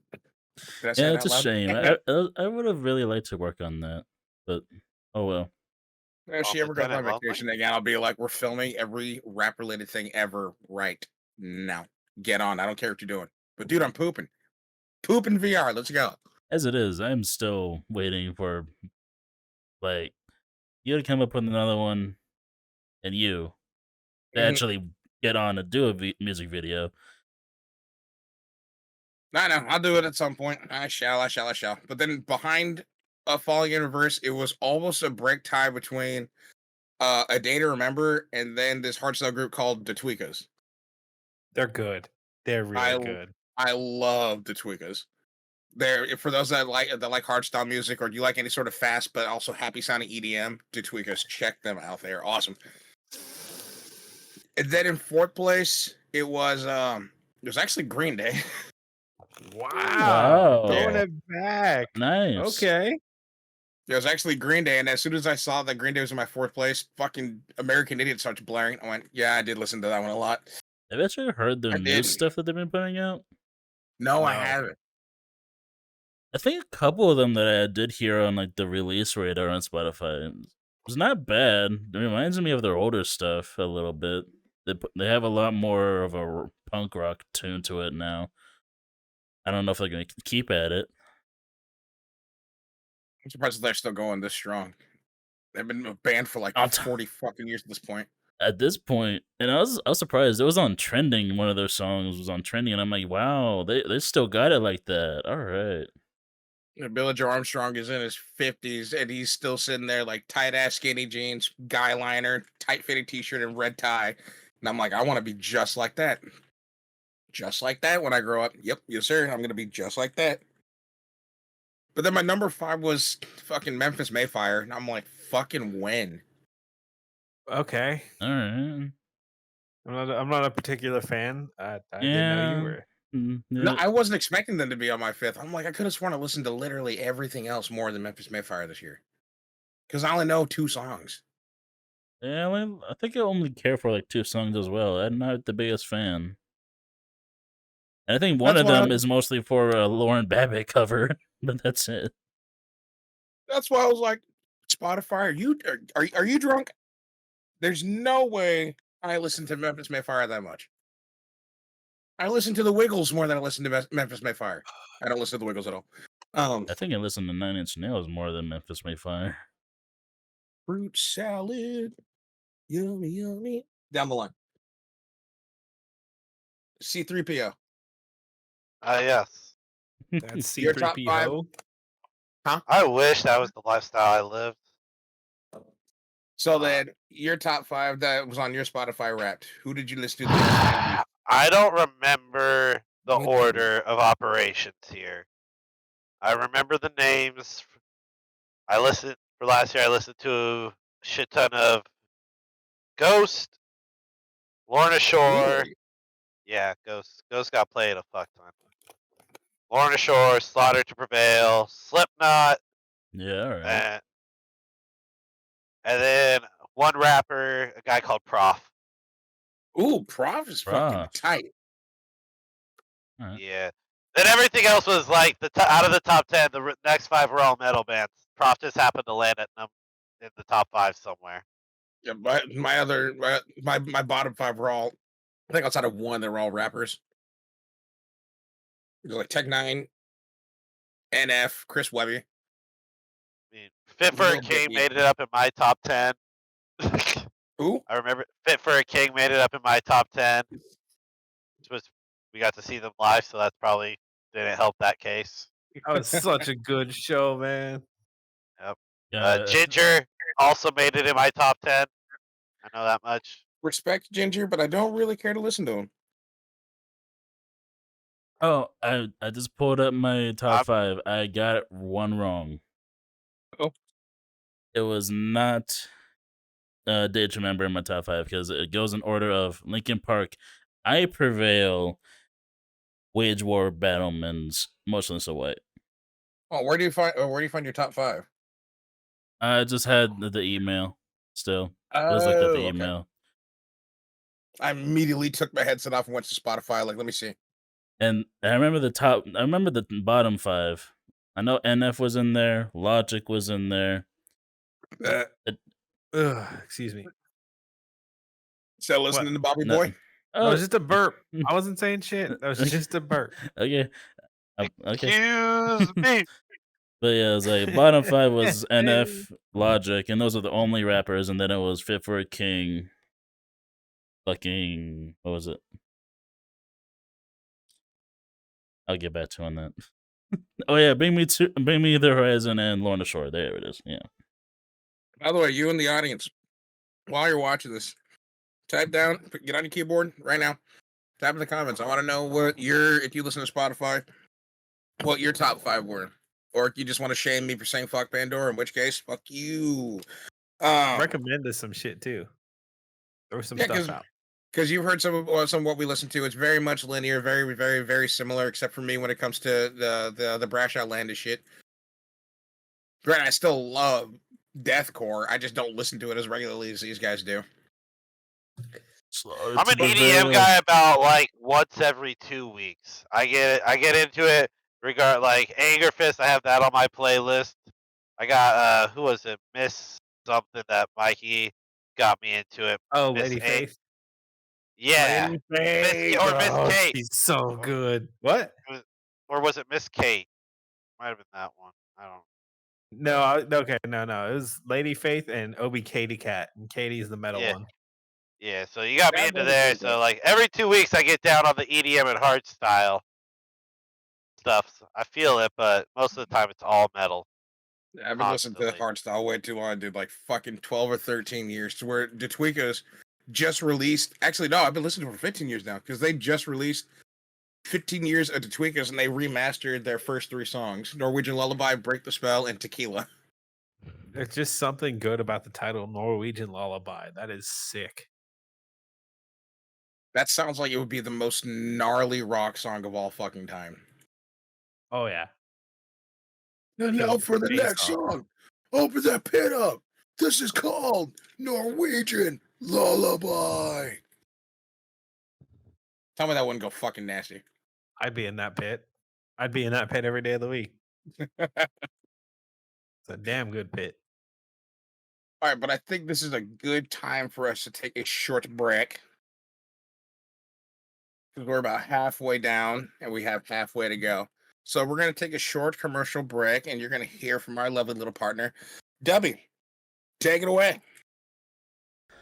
I say Yeah, that it's a out loud? shame. I would have really liked to work on that, but oh well. If she ever goes on Lieutenant Lonely? vacation again, I'll be like, we're filming every rap related thing ever right now. Get on. I don't care what you're doing. But dude, I'm pooping. Pooping VR. Let's go. As it is, I'm still waiting for like you to come up with another one, and you to Mhm. actually get on to do a music video. I know. I'll do it at some point. I shall. But then behind Falling in Reverse, it was almost a break tie between A Day to Remember and then this hardstyle group called the Tweakers. They're good. They're really good. I love the Tweakers. They're for those that like hardstyle music or you like any sort of fast but also happy sounding EDM, the Tweakers, check them out. They're awesome. And then in 4th place, it was actually Green Day. Wow. Throwing Wow. it back. Nice. Okay. It was actually Green Day, and as soon as I saw that Green Day was in my 4th place, fucking American Idiot starts blaring. I went, yeah, I did listen to that one a lot. Have you actually heard their I new did. stuff that they've been putting out? No, I No. haven't. I think a couple of them that I did hear on like the release radar on Spotify was not bad. It reminds me of their older stuff a little bit. They have a lot more of a punk rock tune to it now. I don't know if they're gonna keep at it. I'm surprised they're still going this strong. They've been a band for like I'll t- 40 fucking years at this point. At this point, and I was surprised. It was on trending. One of their songs was on trending, and I'm like, wow, they still got it like that. All right. Billy Joe Armstrong is in his 50s, and he's still sitting there like tight ass skinny jeans, guy liner, tight fitting t-shirt, and red tie. And I'm like, I want to be just like that. Just like that when I grow up. Yep, yes, sir. I'm gonna be just like that. But then my number 5 was fucking Memphis Mayfire, and I'm like, fucking when? Okay. All right. I'm not a particular fan. I didn't know Yeah. you were. No, I wasn't expecting them to be on my 5th. I'm like, I could have sworn I listened to literally everything else more than Memphis Mayfire this year. Because I only know 2 songs. Yeah, well, I think I only care for like 2 songs as well. I'm not the biggest fan. And I think one That's of why them is mostly for a Lauren Babbitt cover, but that's it. That's why I was like, Spotify, are you drunk? There's no way I listen to Memphis Mayfire that much. I listen to the Wiggles more than I listen to Memphis Mayfire. I don't listen to the Wiggles at all. I think I listen to 9 Inch Nails more than Memphis Mayfire. Fruit salad, yummy, yummy. Down the line. C3PO. Yes. That's Your top five. C3PO. I wish that was the lifestyle I lived. So then, your top 5 that was on your Spotify Wrapped. Who did you listen to the most? I don't remember the Me order of operations here. I remember the names. I listened for last year. I listened to a shit ton of Ghost, Lorna Shore. Really? Yeah, Ghost. Ghost got played a fuck ton. Lorna Shore, Slaughter to Prevail, Slipknot, Yeah, all right. and then one rapper, a guy called Prof. Ooh, Prof is fucking tight. Alright. Yeah. Then everything else was like out of the top 10. The next 5 were all metal bands. Prof just happened to land in the top 5 somewhere. Yeah, my bottom 5 were all, I think outside of one, they were all rappers. Like Tech Nine, NF, Chris Webby. I mean, Fit for a King made it up in my top 10. Who? I remember Fit for a King made it up in my top 10. We got to see them live, so that's probably didn't help that case. That was such a good show, man. Yep. Yeah, Ginger also made it in my top 10. I know that much. Respect Ginger, but I don't really care to listen to him. oh, I just pulled up my top 5. I got one wrong. Oh. It was not Day to Remember in my top 5 because it goes in order of Linkin Park, I Prevail, Wage War, Battlemans, Motionless in White. Oh, where do you find your top 5? I just had the email still. I just looked at the okay. email. I immediately took my headset off and went to Spotify. Like, let me see. And I remember the bottom 5. I know NF was in there, Logic was in there. Excuse me. Still listening to Bobby No. Boy? That was just a burp. I wasn't saying shit. That was just a burp. Okay. Okay. Excuse me. But yeah, it was like bottom 5 was NF, Logic, and those are the only rappers. And then it was Fit for a King. Fucking, what was it? I'll get back to you on that. Oh yeah, Bring Me the Horizon and Lorna Shore. There it is. Yeah. By the way, you in the audience, while you're watching this, type down, get on your keyboard right now, type in the comments. I want to know if you listen to Spotify, what your top 5 were. Or if you just want to shame me for saying fuck Pandora, in which case, fuck you. Recommend us some shit too. There was some stuff out. Because you've heard some of what we listen to. It's very much linear, very, very, very similar, except for me when it comes to the brash outlandish shit. Granted, I still love deathcore. I just don't listen to it as regularly as these guys do. I'm an EDM guy about like once every 2 weeks. I get into it like Anger Fist. I have that on my playlist. I got who was it? Miss something that Mikey got me into it. Oh, Miss Lady Faith. Yeah, Miss Kate. She's so good. What? Or was it Miss Kate? Might have been that one. I don't. No, okay, no. It was Lady Faith and Obi Katie Cat, and Katie's the metal one. Yeah, so you got me into there. So like every 2 weeks, I get down on the EDM and hard style stuff. So I feel it, but most of the time it's all metal. I've been listening to hardstyle way too long, dude. Like fucking 12 or 13 years. To where the Tweakers just released. Actually, no, I've been listening to them for 15 years now because they just released 15 years of the Tweakers and they remastered their first 3 songs: Norwegian Lullaby, Break the Spell, and Tequila. There's just something good about the title Norwegian Lullaby. That is sick. That sounds like it would be the most gnarly rock song of all fucking time. Oh yeah. And now for the next song. Open that pit up. This is called Norwegian Lullaby. Tell me that wouldn't go fucking nasty. I'd be in that pit. I'd be in that pit every day of the week. It's a damn good pit. All right, but I think this is a good time for us to take a short break because we're about halfway down and we have halfway to go. So we're going to take a short commercial break, and you're going to hear from our lovely little partner, Dubby. Take it away.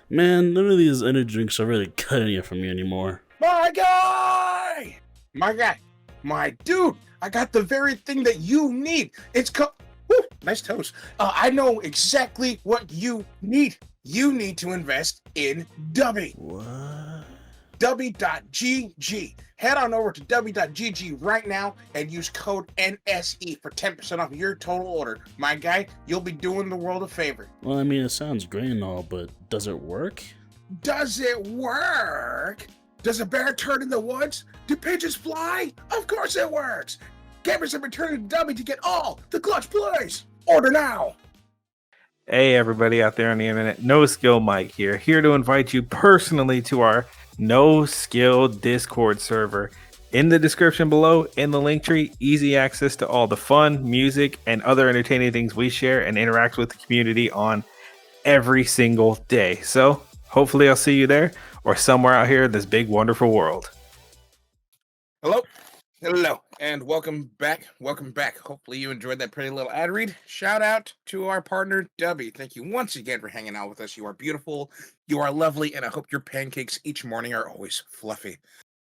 Man, none of these energy drinks are really cutting it for me anymore. My guy! My guy! My dude! I got the very thing that you need. It's nice toast. I know exactly what you need. You need to invest in Dubby. What? Dubby.gg. Head on over to Dubby.gg right now and use code NSE for 10% off your total order. My guy, you'll be doing the world a favor. Well, I mean, it sounds great and all, but does it work? Does it work? Does a bear turn in the woods? Do pigeons fly? Of course it works. Gamers have been turning to Dubby to get all the clutch plays. Order now. Hey, everybody out there on the internet. NoSkill Mike here to invite you personally to our NoSkill Discord server. In the description below, in the link tree, easy access to all the fun, music, and other entertaining things we share and interact with the community on every single day. So hopefully I'll see you there or somewhere out here in this big, wonderful world. Hello, and welcome back. Hopefully you enjoyed that pretty little ad read. Shout out to our partner, Dubby. Thank you once again for hanging out with us. You are beautiful, you are lovely, and I hope your pancakes each morning are always fluffy.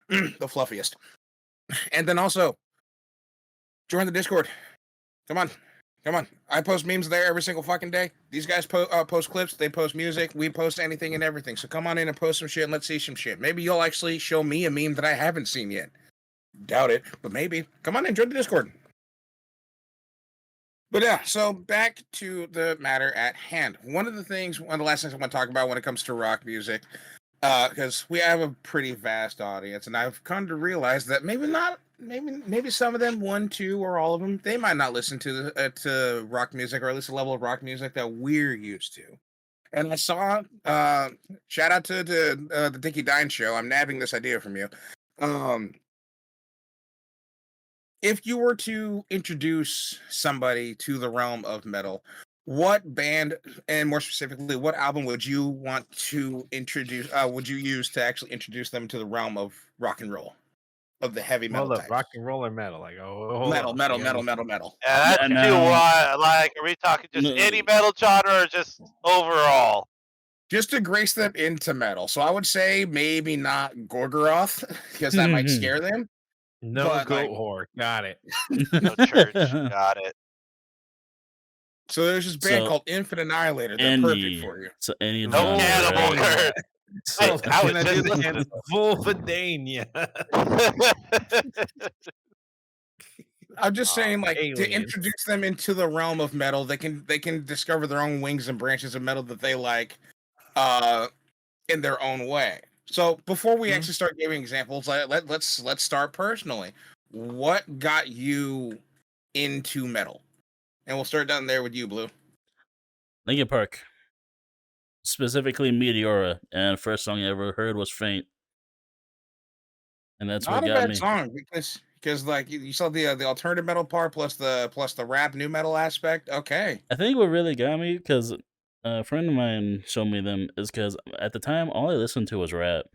The fluffiest. And then also, join the Discord. Come on. I post memes there every single fucking day. These guys post clips, they post music, we post anything and everything. So come on in and post some shit and let's see some shit. Maybe you'll actually show me a meme that I haven't seen yet. Doubt it, but maybe. Come on in, join the Discord. But yeah, so back to the matter at hand. One of the last things I want to talk about when it comes to rock music, because we have a pretty vast audience, and I've come to realize that maybe some of them, one, two, or all of them, they might not listen to rock music, or at least a level of rock music that we're used to. And I saw, shout out to the Dickie Dine show. I'm nabbing this idea from you. If you were to introduce somebody to the realm of metal, what band, and more specifically, what album would you want to introduce? Would you use to actually introduce them to the realm of rock and roll, of the heavy metal Hold up, types? rock and roll or metal? Like, Metal. Yeah, that's Yeah, too no. wide. Like, are we talking just No. any metal genre or just overall? Just to grace them into metal. So I would say maybe not Gorgoroth, because that might scare them. No But, goat like- whore. Got it. No church. Got it. So there's this band So, called Infinite Annihilator. They're perfect for you. So any No genre, cannibal right? Kurt. So I was can I do just the hand Wolfadania? I'm just saying, like, to aliens. introduce them into the realm of metal, they can discover their own wings and branches of metal that they like, in their own way. So before we actually start giving examples, let's start personally. What got you into metal? And we'll start down there with you, Blue. Linkin Park. Specifically Meteora, and first song I ever heard was Faint. And that's Not what a got bad me. song because like you saw the alternative metal part plus the rap new metal aspect. Okay. I think what really got me, because a friend of mine showed me them, is because at the time all I listened to was rap,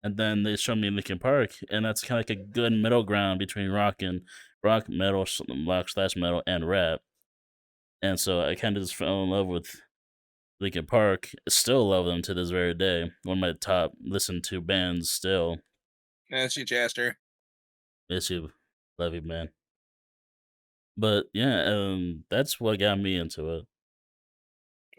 and then they showed me Linkin Park, and that's kind of like a good middle ground between rock metal slash metal and rap, and so I kind of just fell in love with Linkin Park. Still love them to this very day. One of my top listened to bands still. That's you, Chester. Miss you, love you, man. But yeah, that's what got me into it.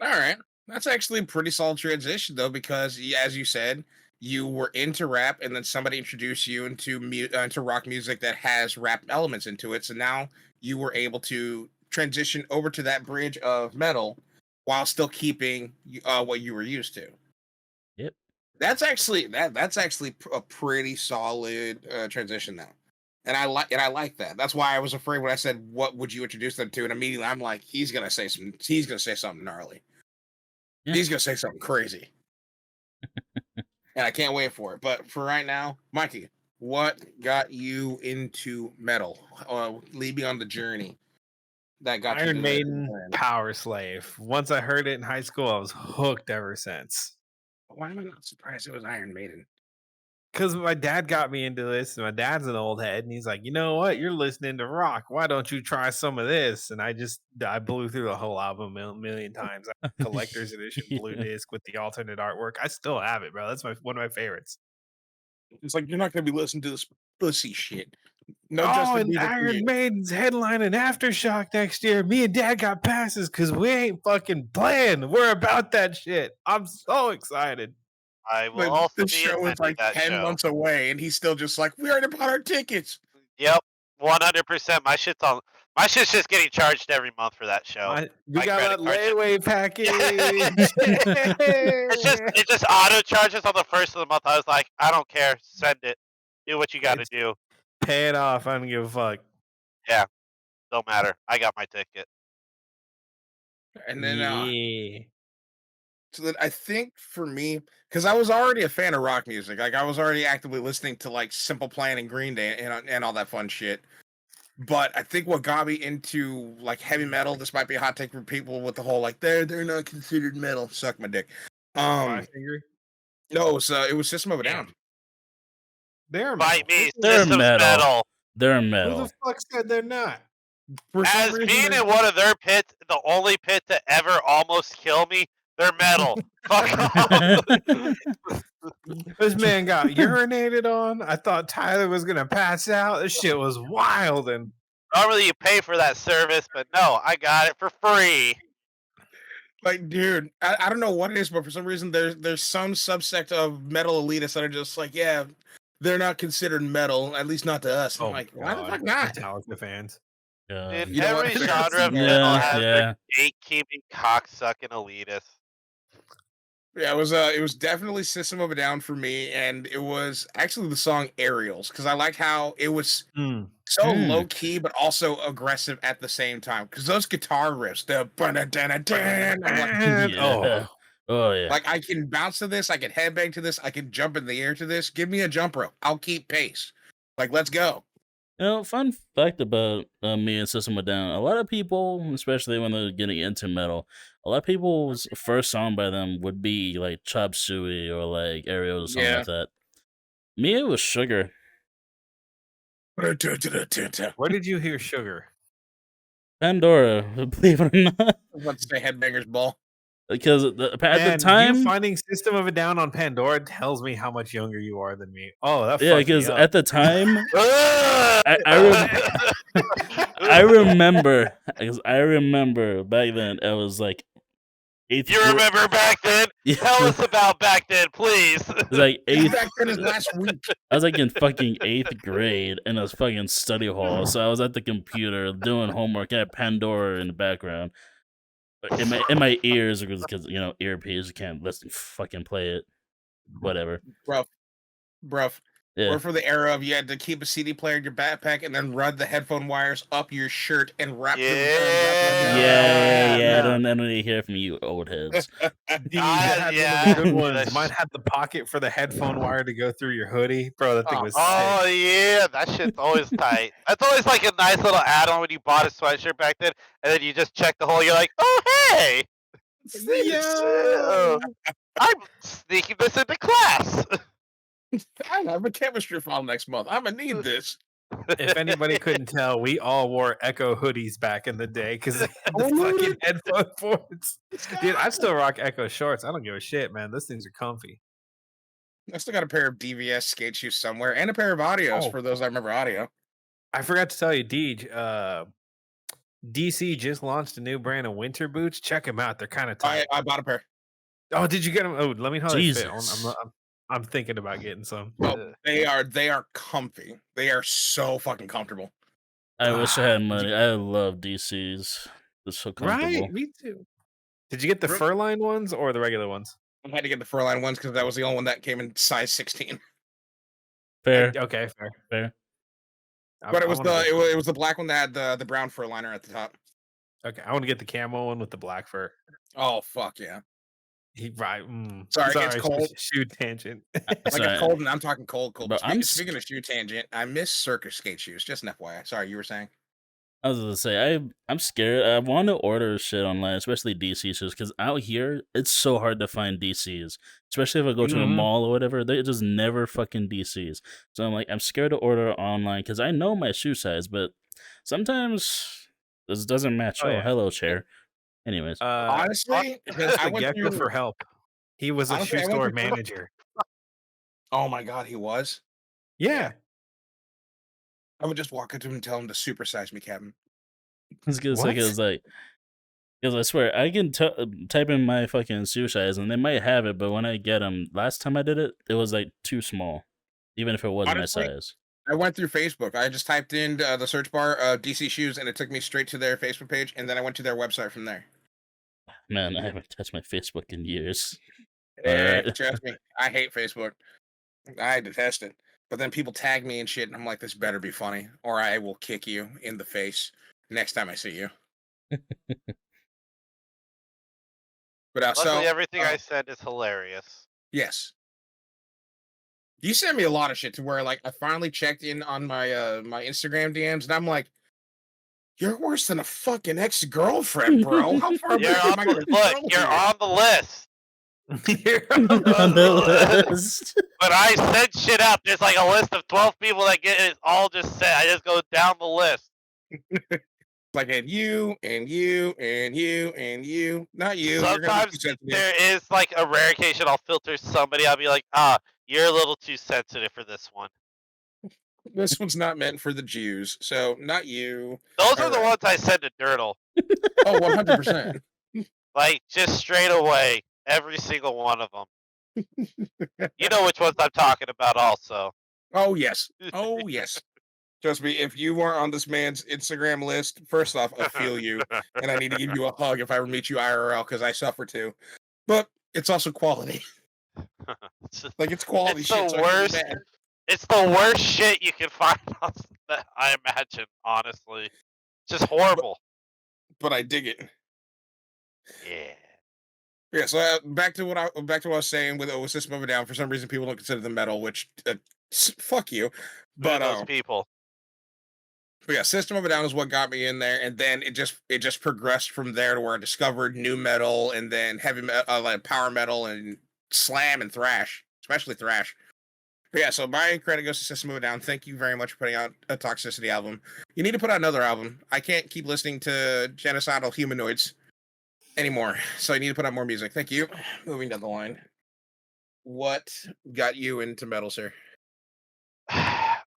All right. That's actually a pretty solid transition, though, because as you said, you were into rap, and then somebody introduced you into rock music that has rap elements into it. So now you were able to transition over to that bridge of metal while still keeping what you were used to. Yep. That's actually a pretty solid transition now. And I like that. That's why I was afraid when I said, "What would you introduce them to?" And immediately I'm like, he's gonna say something gnarly. Yeah. He's gonna say something crazy, and I can't wait for it. But for right now, Mikey, what got you into metal? Lead me on the journey. that got you Iron to Maiden, the Power Slave. Once I heard it in high school, I was hooked ever since. Why am I not surprised it was Iron Maiden? Because my dad got me into this, and my dad's an old head, and he's like, you know what? You're listening to rock. Why don't you try some of this? And I blew through the whole album a million times. I have a collector's edition blue Yeah. disc with the alternate artwork. I still have it, bro. That's one of my favorites. It's like you're not gonna be listening to this pussy shit. No Oh, Justin and Bieber for Iron you. Maiden's headlining Aftershock next year. Me and Dad got passes because we ain't fucking playing. We're about that shit. I'm so excited. I will But also the be show is attending like that 10 show. months away, and he's still just like, we already bought our tickets. Yep, 100%. My shit's just getting charged every month for that show. We My got that credit card layaway package. It just auto charges on the first of the month. I was like, I don't care. Send it. Do what you got to It's- do. Pay it off. I don't give a fuck. Don't matter. I got my ticket. And then, Yeah. so that I think for me, because I was already a fan of rock music, like I was already actively listening to like Simple Plan and Green Day and all that fun shit. But I think what got me into like heavy metal, this might be a hot take for people with the whole like they're not considered metal. Suck my dick. Five finger. No, it was System of a Down. They're Bite metal. me. They're System's metal. metal. They're Who metal. the fuck said they're not? For some As reason, being there's- in one of their pits, the only pit to ever almost kill me, they're metal. Fuck off. This man got urinated on. I thought Tyler was gonna pass out. This shit was wild. And Normally you pay for that service, but no, I got it for free. like, dude, I don't know what it is, but for some reason there's some subsect of metal elitists that are just like, yeah, they're not considered metal, at least not to us. I'm like, why the fuck not? Metallica fans. Dude, You know what? every genre of Yeah, metal has yeah. their gatekeeping, cocksucking elitists. Yeah, it was definitely System of a Down for me, and it was actually the song Aerials, because I liked how it was so Mm. low key but also aggressive at the same time. Because those guitar riffs, the I'm like, Yeah. Oh yeah. like I can bounce to this, I can headbang to this, I can jump in the air to this. Give me a jump rope, I'll keep pace. Like, let's go. You know, fun fact about me and System of a Down. A lot of people, especially when they're getting into metal, a lot of people's first song by them would be like Chop Suey or like Aerial or something like that. Me, it was Sugar. I Where did you hear Sugar? Pandora, believe it or not. was about to say Headbangers Ball. Because at the Man, time, you finding System of a Down on Pandora tells me how much younger you are than me. Oh, that yeah, fucked me because up. at the time, I remember, because I remember back then, I was like, eighth You grade- remember back then? Yeah. Tell us about back then, please. It was like eighth. Back then is last week. I was like in fucking 8th grade in a fucking study hall. So I was at the computer doing homework. I had Pandora in the background. In my ears, because you know, earpiece, you can't listen, fucking play it. Whatever. Bruv. Yeah. Or for the era of you had to keep a CD player in your backpack and then run the headphone wires up your shirt and wrap them. Yeah. I don't need to hear from you old heads. Dude, that had one of the good ones. That's- Mine had the pocket for the headphone wire to go through your hoodie. Bro, that thing was Oh sick. yeah, that shit's always tight. That's always like a nice little add-on when you bought a sweatshirt back then, and then you just check the hole. You're like, oh hey, Yo. I'm sneaking this into class. I have a chemistry file next month. I'm gonna need this. If anybody couldn't tell, we all wore Echo hoodies back in the day because they had the Oh, really? fucking headphone ports. Dude, I still rock Echo shorts. I don't give a shit, man. Those things are comfy. I still got a pair of DVS skate shoes somewhere and a pair of audios Oh. for those that remember audio. I forgot to tell you, Deej, DC just launched a new brand of winter boots. Check them out. They're kind of tight. I bought a pair. Oh, did you get them? Oh, let me know how they fit. Jesus. I'm thinking about getting some. Oh, they are comfy. They are so fucking comfortable. I wish I had money. I love DCs. They're so comfortable. Right, me too. Did you get the fur-lined ones or the regular ones? I had to get the fur-lined ones because that was the only one that came in size 16. Fair. Okay, fair. But it was it was the black one that had the brown fur liner at the top. Okay, I want to get the camo one with the black fur. Oh fuck yeah! Right. Sorry, it's cold. Shoe tangent. Like Sorry. it's cold, and I'm talking cold. Bro, I'm Speaking of shoe tangent, I miss circus skate shoes. Just an FYI. Sorry, you were saying. I was gonna say I'm scared. I want to order shit online, especially DC shoes, because out here it's so hard to find DCs. Especially if I go to a mall or whatever, they just never fucking DCs. So I'm like, I'm scared to order online because I know my shoe size, but sometimes this doesn't match. Oh, Oh, yeah. hello, chair. Anyways, Honestly, Just I the went Gecko through. for help. He was a Honestly, shoe I went store through. manager. Oh my god, he was. Yeah. I would just walk up to him and tell him to supersize me, Captain. it's gonna say What? it was like. Because I swear, I can type in my fucking shoe size and they might have it, but when I get them, last time I did it, it was like too small, even if it was Honestly, my size. I went through Facebook. I just typed in the search bar DC shoes, and it took me straight to their Facebook page, and then I went to their website from there. Man, I haven't touched my Facebook in years. Yeah, Alright. trust me, I hate Facebook. I detest it. But then people tag me and shit, and I'm like, this better be funny, or I will kick you in the face next time I see you. But Luckily, everything I said is hilarious. yes, you sent me a lot of shit to where like I finally checked in on my my Instagram DMs, and I'm like, you're worse than a fucking ex-girlfriend, bro. How far You're back am I gonna look, go you're here? on the list. On the list. When I send shit up, there's like a list of 12 people that get it all just said. I just go down the list. Like, and you, and you, and you, and you. Not you. You're gonna be Sometimes too sensitive. there is like a rare occasion I'll filter somebody. I'll be like, you're a little too sensitive for this one. This one's not meant for the Jews, so not you. Those are All the right. ones I send to Dirtle. Oh, 100%. Like, just straight away. Every single one of them. You know which ones I'm talking about also. Oh, yes. Oh, yes. Trust me, if you weren't on this man's Instagram list, first off, I feel you, and I need to give you a hug if I ever meet you IRL, because I suffer too. But it's also quality. Like, it's quality It's shit. the So I can't be worst. mad. It's the worst shit you can find on that, I imagine, honestly. It's just horrible. But I dig it. Yeah. Yeah, so back to what I was saying with System of a Down. For some reason, people don't consider them metal, which fuck you. But But those people. But yeah, System of a Down is what got me in there, and then it just progressed from there to where I discovered new metal, and then heavy metal, like power metal, and slam and thrash, especially thrash. But yeah, so my credit goes to System of a Down. Thank you very much for putting out a Toxicity album. You need to put out another album. I can't keep listening to genocidal humanoids anymore, so I need to put out more music. Thank you. Moving down the line. What got you into metal, sir?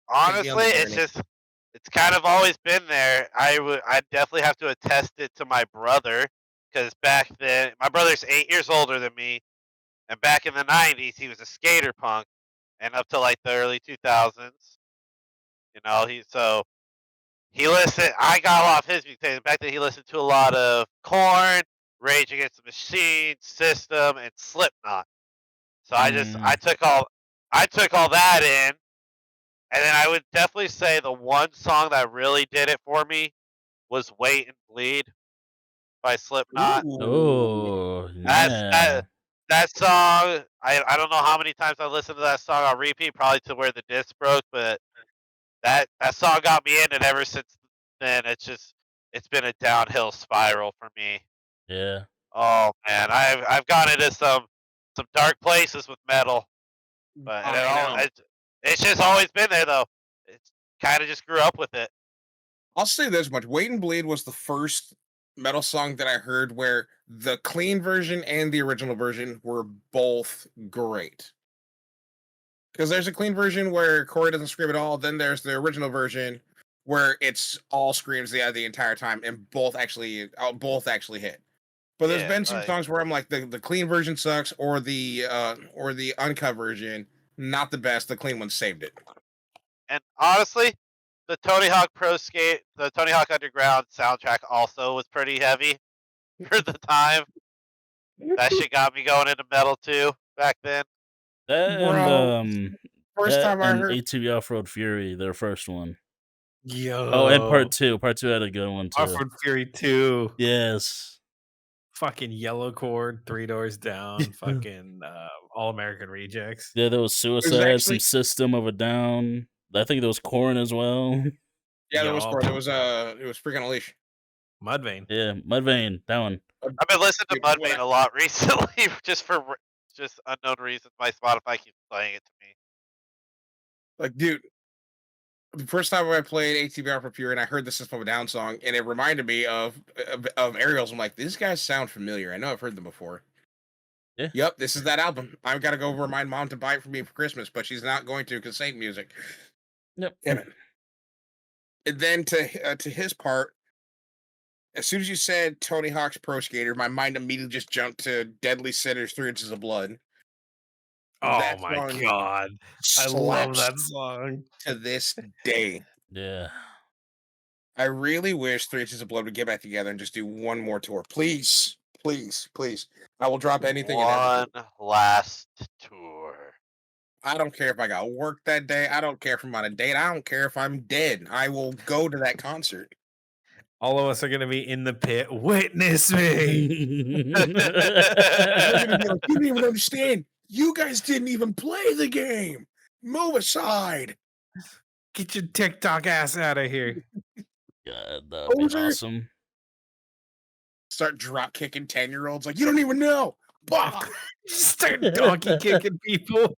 Honestly, it's kind of always been there. I definitely have to attest it to my brother, because back then my brother's 8 years older than me, and back in the 90s he was a skater punk, and up to like the early 2000s, he listened. I got off his music. Back then he listened to a lot of Korn, Rage Against the Machine, System, and Slipknot. So I took all that in. And then I would definitely say the one song that really did it for me was "Wait and Bleed" by Slipknot. Oh, That's yeah. that song. I don't know how many times I listened to that song on repeat, probably to where the disc broke. But that song got me in, and ever since then, it's been a downhill spiral for me. Yeah. Oh man, I've gone into some dark places with metal, but it's just always been there though. It's kind of just grew up with it. I'll say this much: "Wait and Bleed" was the first metal song that I heard where the clean version and the original version were both great. Because there's a clean version where Corey doesn't scream at all. Then there's the original version where it's all screams the entire time, and both actually hit. But there's been some songs where I'm like, the clean version sucks, or the uncut version, not the best. The clean one saved it. And honestly, the Tony Hawk Underground soundtrack also was pretty heavy for the time. That shit got me going into metal too back then. That Bro, and first time I heard ATV Off-Road Fury, their first one. Yo. Oh, and part two had a good one too. Off-Road Fury 2. Yes. Fucking Yellow Cord, Three Doors Down, fucking All American Rejects. Yeah, there was Suicide, some System of a Down. I think there was Korn as well. Yeah, there was Yup. four. It was freaking Unleash. Mudvayne. Yeah, Mudvayne, that one. I've been listening to Dude, when Mudvayne a lot recently, just for just unknown reasons. My Spotify keeps playing it to me. Like, dude, the first time I played ATVR for Pure and I heard the System of a Down song, and it reminded me of Aerials. I'm like, these guys sound familiar. I know I've heard them before. Yeah. Yep, this is that album. I've got to go remind Mom to buy it for me for Christmas, but she's not going to because Saint music. Yep. Damn it. And then to his part, as soon as you said Tony Hawk's Pro Skater, my mind immediately just jumped to Deadly Sinners, 3 Inches of Blood. Oh That my song god. I love slaps that song. to this day. Yeah. I really wish 3 Inches of Blood would get back together and just do one more tour. Please, please, please. I will drop anything and everything. One last tour. I don't care if I got work that day. I don't care if I'm on a date. I don't care if I'm dead. I will go to that concert. All of us are gonna be in the pit. Witness me. They're gonna be like, you didn't even understand. You guys didn't even play the game. Move aside. Get your TikTok ass out of here. God, that would be Poser. awesome. Start drop kicking 10-year-olds like you don't even know. Bah! Start donkey kicking people.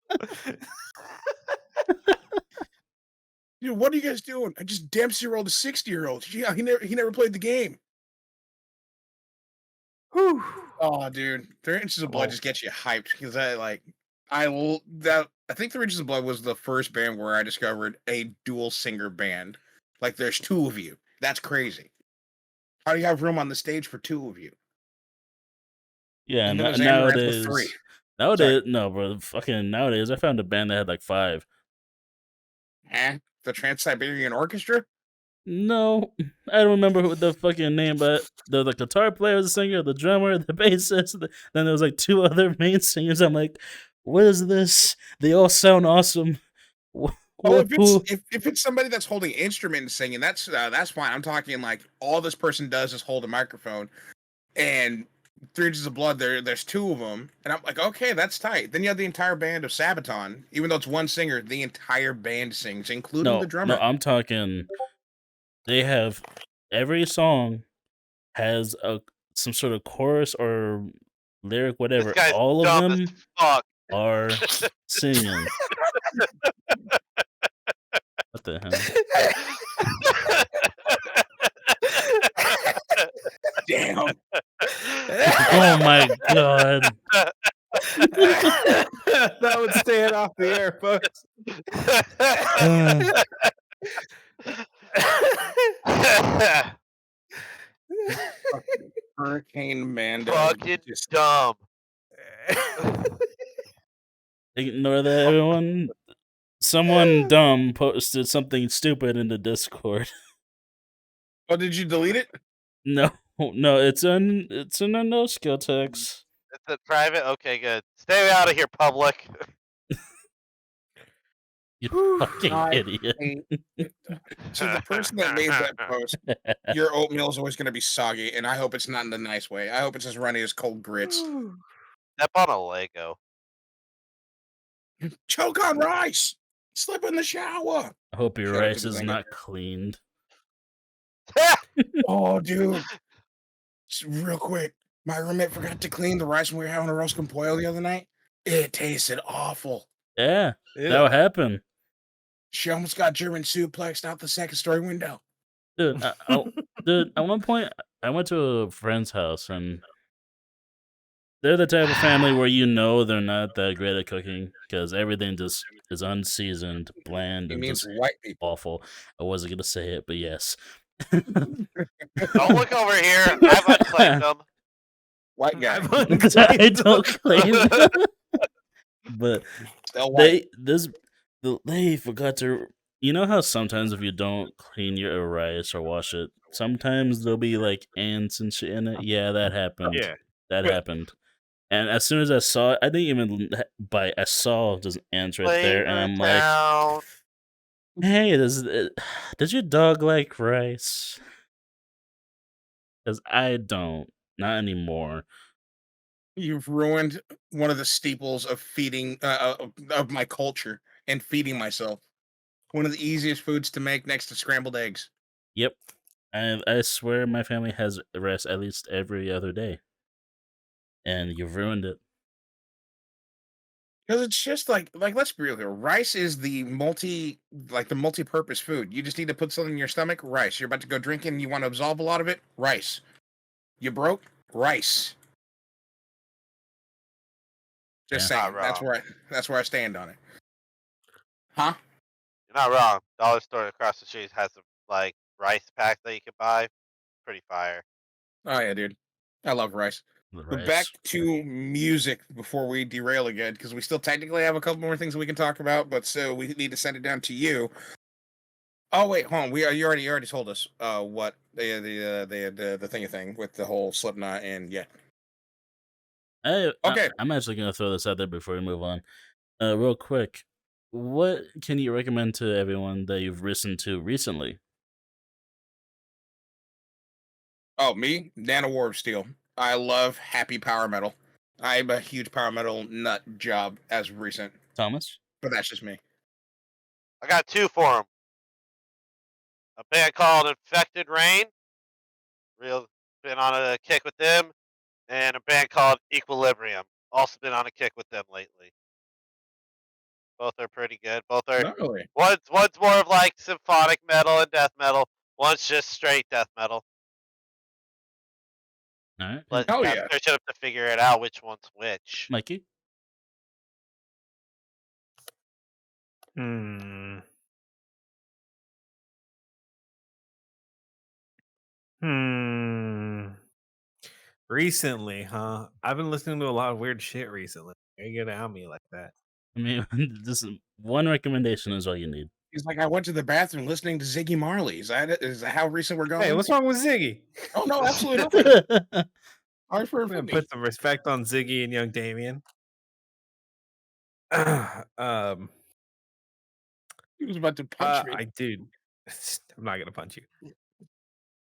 Dude, what are you guys doing? I just Dempsey rolled a 60-year-old. Yeah, he never played the game. Whew. Oh, dude, 3 Inches of Blood just gets you hyped because I think 3 Inches of Blood was the first band where I discovered a dual singer band. Like, there's 2 of you. That's crazy. How do you have room on the stage for 2 of you? Yeah, And then it was Amaranth with nowadays, 3. nowadays, no, bro. Fucking nowadays, I found a band that had like 5. The Trans-Siberian Orchestra? No, I don't remember who the fucking name, but the guitar player, the singer, the drummer, the bassist. Then there was like 2 other main singers. I'm like, what is this? They all sound awesome. Oh, if it's somebody that's holding an instrument and singing, that's fine. I'm talking like all this person does is hold a microphone, and 3 Inches of Blood. There's 2 of them, and I'm like, okay, that's tight. Then you have the entire band of Sabaton. Even though it's one singer, the entire band sings, including the drummer. No, I'm talking. They have every song has some sort of chorus or lyric, whatever. This guy's All of dumb them as fuck. are singing. What the hell? Damn. Oh my god. That would stand off the air, folks. Hurricane Mando. Fucking dumb. Ignore that, everyone. Someone dumb posted something stupid in the Discord. Oh, did you delete it? No, it's in a NoSkill text. It's a private? Okay, good. Stay out of here, public. You fucking idiot. So the person that made that post, your oatmeal is always going to be soggy, and I hope it's not in the nice way. I hope it's as runny as cold grits. Step on a Lego. Choke on rice. Slip in the shower. I hope your Shout out to rice is Glenn. not cleaned. Oh, dude. Real quick, my roommate forgot to clean the rice when we were having a roast con pollo the other night. It tasted awful. Yeah, that would happen. She almost got German suplexed out the second-story window. Dude, dude, at one point, I went to a friend's house, and they're the type of family where you know they're not that great at cooking because everything just is unseasoned, bland, He and means just white people. awful. I wasn't gonna say it, but yes. Don't look over here. I've unclaimed them. White guy. I don't claim them. But Still white. they forgot to. You know how sometimes if you don't clean your rice or wash it, sometimes there'll be like ants and shit in it. Yeah, that happened. Yeah. That happened. And as soon as I saw it, I didn't even bite. I saw just ants right there, and I'm like, "Hey, does your dog like rice?" Because I don't, not anymore. You've ruined one of the steeples of feeding of my culture and feeding myself. One of the easiest foods to make next to scrambled eggs. Yep. And I swear my family has rice at least every other day. And you've ruined it. Because it's just like let's be real here. Rice is the multi-purpose food. You just need to put something in your stomach. Rice. You're about to go drinking. You want to absorb a lot of it. Rice. You broke. Rice. Just Yeah. saying. Not wrong. That's where I stand on it. Huh? You're not wrong. Dollar store across the street has some like rice pack that you can buy. Pretty fire. Oh yeah, dude. I love rice. The But back rice. to music before we derail again, because we still technically have a couple more things that we can talk about, but so we need to send it down to you. Oh wait, hold on. You already told us what the thing with the whole Slipknot and yeah. Okay. I'm actually gonna throw this out there before we move on. Real quick, what can you recommend to everyone that you've listened to recently? Oh, me, Nano War of Steel. I love happy power metal. I'm a huge power metal nut job as of recent, Thomas? but that's just me. I got two for them. A band called Infected Rain. Real been on a kick with them. And a band called Equilibrium. Also been on a kick with them lately. Both are pretty good. Both are Not really. one's more of like symphonic metal and death metal. One's just straight death metal. All right. But Oh, yeah, yeah. search it up to figure it out which one's which. Mikey? Hmm. Hmm. Recently, huh? I've been listening to a lot of weird shit recently. Why you get at me like that? I mean, this is one recommendation is all you need. He's like, I went to the bathroom listening to Ziggy Marley. Is that how recent we're going? Hey, what's wrong with Ziggy? Oh no, absolutely nothing. All right, for We're gonna me. put some respect on Ziggy and young Damien. um, He was about to punch me. I'm not gonna punch you.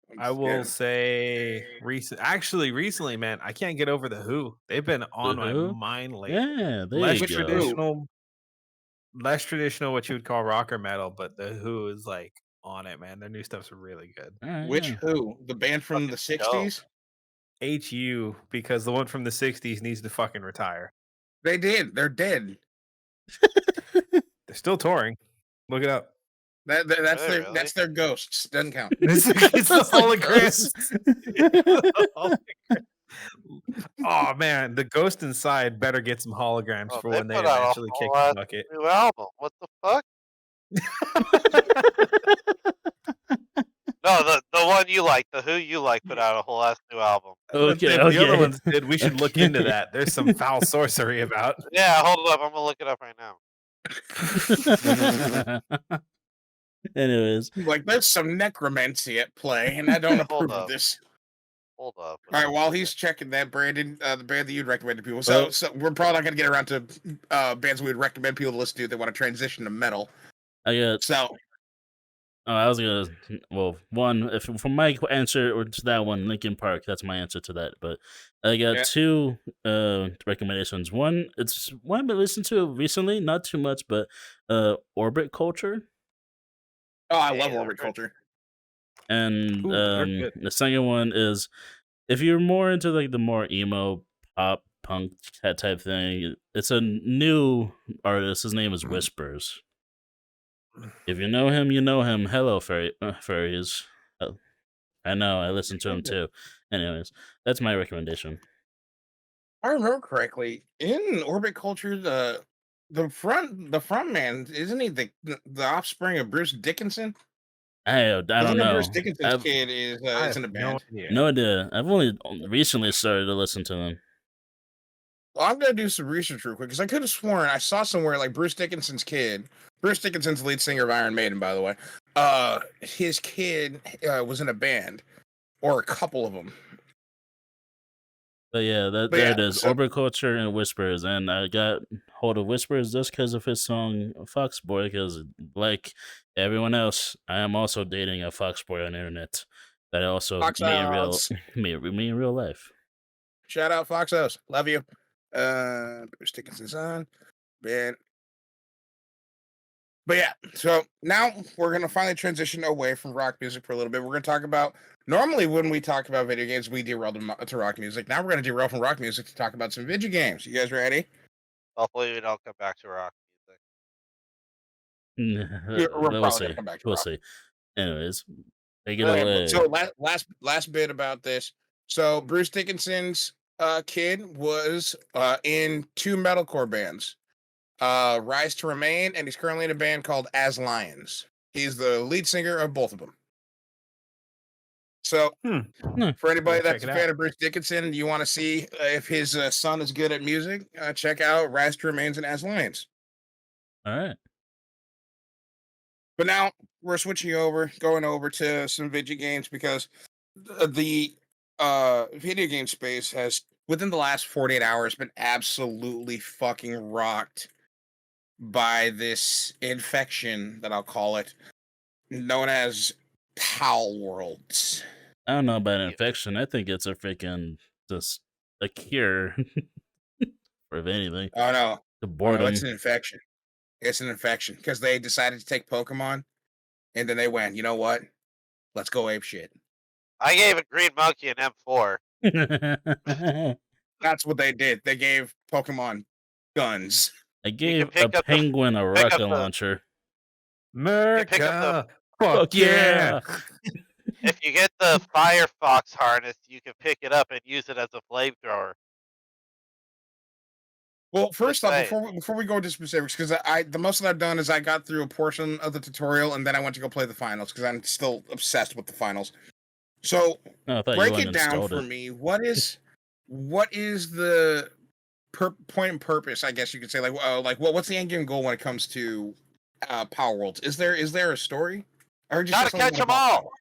I'm I will scared. say recently, man, I can't get over the Who. They've been on my Who? mind lately. Yeah, there Less you go. traditional, what you would call rock or metal, but the Who is like on it, man. Their new stuff's really good. All right, Which yeah. who? The band from the Fucking dope. '60s? HU, because the one from the '60s needs to fucking retire. They did. They're dead. They're still touring. Look it up. Really? That's their ghosts. Doesn't count. It's the holograms. Oh man, the ghost inside better get some holograms Oh, for they when they put out a eventually kick whole the ass bucket. new album. What the fuck? No, the one you like, the Who you like, put out a whole ass new album. Okay, If the other okay. ones did, we should look into that. There's some foul sorcery about. Yeah, hold up. I'm gonna look it up right now. Anyways, Like there's some necromancy at play, and I don't Hold approve of up. this. Hold up. All right, while he's checking that, Brandon, the band that you'd recommend to people. Well- So we're probably not gonna get around to bands we would recommend people to listen to that want to transition to metal. I got. So I was gonna. Well, one if from my answer or to that one, Linkin Park. That's my answer to that. But I got Yeah. two recommendations. One, it's one I've been listening to recently, not too much, but Orbit Culture. oh, I Hey, love they're Orbit good. Culture. And Ooh, they're good. the second one is if you're more into like the more emo pop punk type thing, it's a new artist. His name is Whispers. If you know him, you know him. Hello, furries. I know, I listen to him too. Anyways, that's my recommendation. If I remember correctly, in Orbit Culture, the front man isn't he the offspring of Bruce Dickinson? I don't know. Bruce Dickinson's I've kid is I in a have no band. idea. no idea. I've only recently started to listen to him. Well, I'm gonna do some research real quick because I could have sworn I saw somewhere like Bruce Dickinson's kid. Bruce Dickinson's lead singer of Iron Maiden, by the way. His kid was in a band, or a couple of them. But yeah, But there yeah, it is. so- Orbit Culture and Whispers, and I got hold of Whispers just because of his song Fox Boy. Because like everyone else, I am also dating a Fox Boy on the internet that I also Fox me in real Oz. me in real life. Shout out Foxos, love you. Bruce Dickinson's son, band. But yeah, so now we're gonna finally transition away from rock music for a little bit. We're gonna talk about normally when we talk about video games, we derail to rock music. Now we're gonna derail from rock music to talk about some video games. You guys ready? Hopefully, we don't come back to rock music. Yeah, we're We'll probably gonna see. come back to We'll rock. see. Anyways, take it Okay, away. so last bit about this. So Bruce Dickinson's kid was in two metalcore bands, Rise to Remain, and he's currently in a band called As Lions. He's the lead singer of both of them. So for anybody that's a fan of Bruce Dickinson and you want to see if his son is good at music, check out Rise to Remains and As Lions. All right. But now we're going over to some video games because the video game space has, within the last 48 hours, been absolutely fucking rocked by this infection that I'll call it, known as Pal Worlds. I don't know about infection. I think it's a freaking just a cure for anything. Oh no, The boredom. it's an infection. It's an infection because they decided to take Pokemon, and then they went, you know what? Let's go ape shit. I gave a green monkey an M4. That's what they did. They gave Pokemon guns. I gave pick a up the- penguin a pick up rocket the- launcher. America. Fuck Fuck yeah. If you get the Firefox harness, you can pick it up and use it as a flamethrower. Well, first off, saying. before we go into specifics, because the most that I've done is I got through a portion of the tutorial and then I went to go play the finals because I'm still obsessed with the finals. So Oh, I thought break you it down uninstalled for it. me. What is the point and purpose? I guess you could say what's the end game goal when it comes to Power Worlds? Is there a story? Or just Gotta something catch them about all.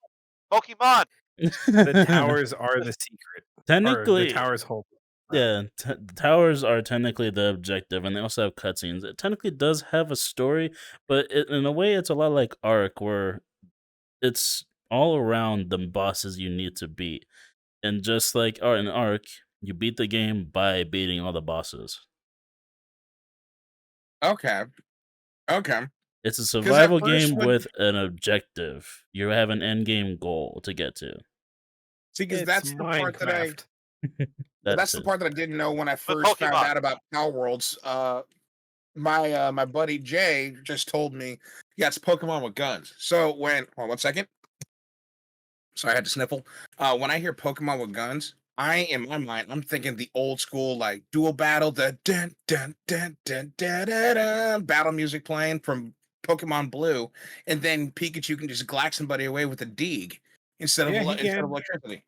Pokemon. The towers are the secret. Or Technically, the towers hold. yeah, the towers are technically the objective, and they also have cutscenes. It technically does have a story, but in a way, it's a lot like Ark, where it's all around the bosses you need to beat. And just like in Ark, you beat the game by beating all the bosses. Okay. It's a survival first game when- with an objective. You have an end game goal to get to. See, because It's that's the part that I. Minecraft. That's the it. part that I didn't know when I first found Pokemon. out about Power Worlds. My buddy Jay just told me, yeah, it's Pokemon with guns. So hold on 1 second. Sorry, I had to sniffle. When I hear Pokemon with guns, in my mind, I'm thinking the old school like dual battle, the dun dun dun dun dun dun, dun battle music playing from Pokemon Blue, and then Pikachu can just glack somebody away with a Deeg instead of electricity.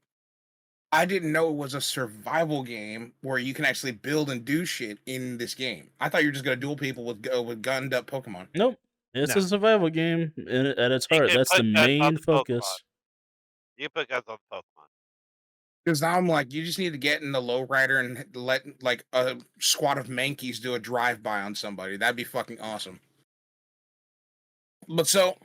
I didn't know it was a survival game where you can actually build and do shit in this game. I thought you were just gonna duel people with gunned up Pokemon. Nope. It's No. a survival game at its You heart. can That's put the guns on main the focus. Pokemon. You put guns on Pokemon. Because now I'm like, you just need to get in the lowrider and let like a squad of Mankeys do a drive-by on somebody. That'd be fucking awesome. But so,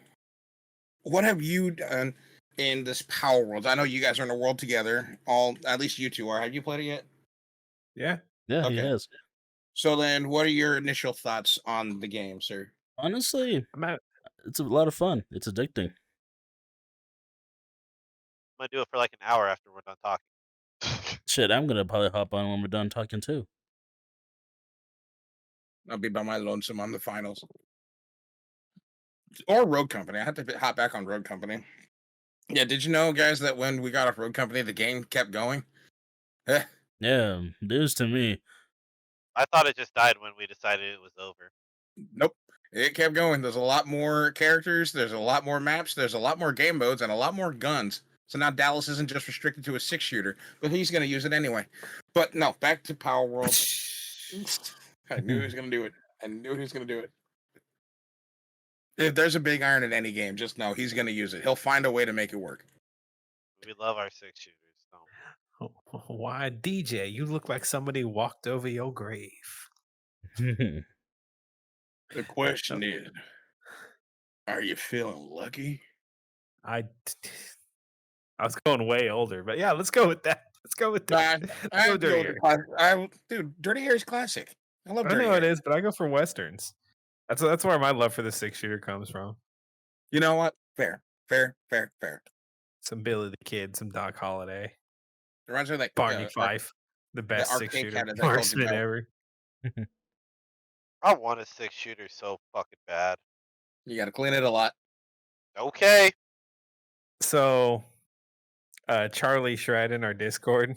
what have you done in this Power World? I know you guys are in a world together. At least you two are. Have you played it yet? Yeah. Yeah, he Okay. has. So then, what are your initial thoughts on the game, sir? Honestly, it's a lot of fun. It's addicting. I'm gonna do it for like an hour after we're done talking. Shit, I'm gonna probably hop on when we're done talking too. I'll be by my lonesome on the finals. Or Road Company. I have to hop back on Road Company. Yeah, did you know, guys, that when we got off Road Company, the game kept going? Yeah, news to me. I thought it just died when we decided it was over. Nope. It kept going. There's a lot more characters. There's a lot more maps. There's a lot more game modes and a lot more guns. So now Dallas isn't just restricted to a 6-shooter, but he's going to use it anyway. But no, back to Power World. I knew he was going to do it. I knew he was going to do it. If there's a big iron in any game, just know he's going to use it. He'll find a way to make it work. We love our 6-shooters. So. Why, DJ? You look like somebody walked over your grave. The question is, are you feeling lucky? I was going way older, but yeah, let's go with that. Let's go with that. Let's go Dirty Harry. Dude, Dirty Harry's classic. I love I Dirty know it Harry. is, but I go for westerns. That's where my love for the 6-shooter comes from. You know what? Fair. Some Billy the Kid, some Doc Holliday, It reminds me of like Barney Fife, the best arcade 6-shooter cabinet that held your marksman belt. ever. I want a 6-shooter so fucking bad. You got to clean it a lot. Okay. So, Charlie Shred in our Discord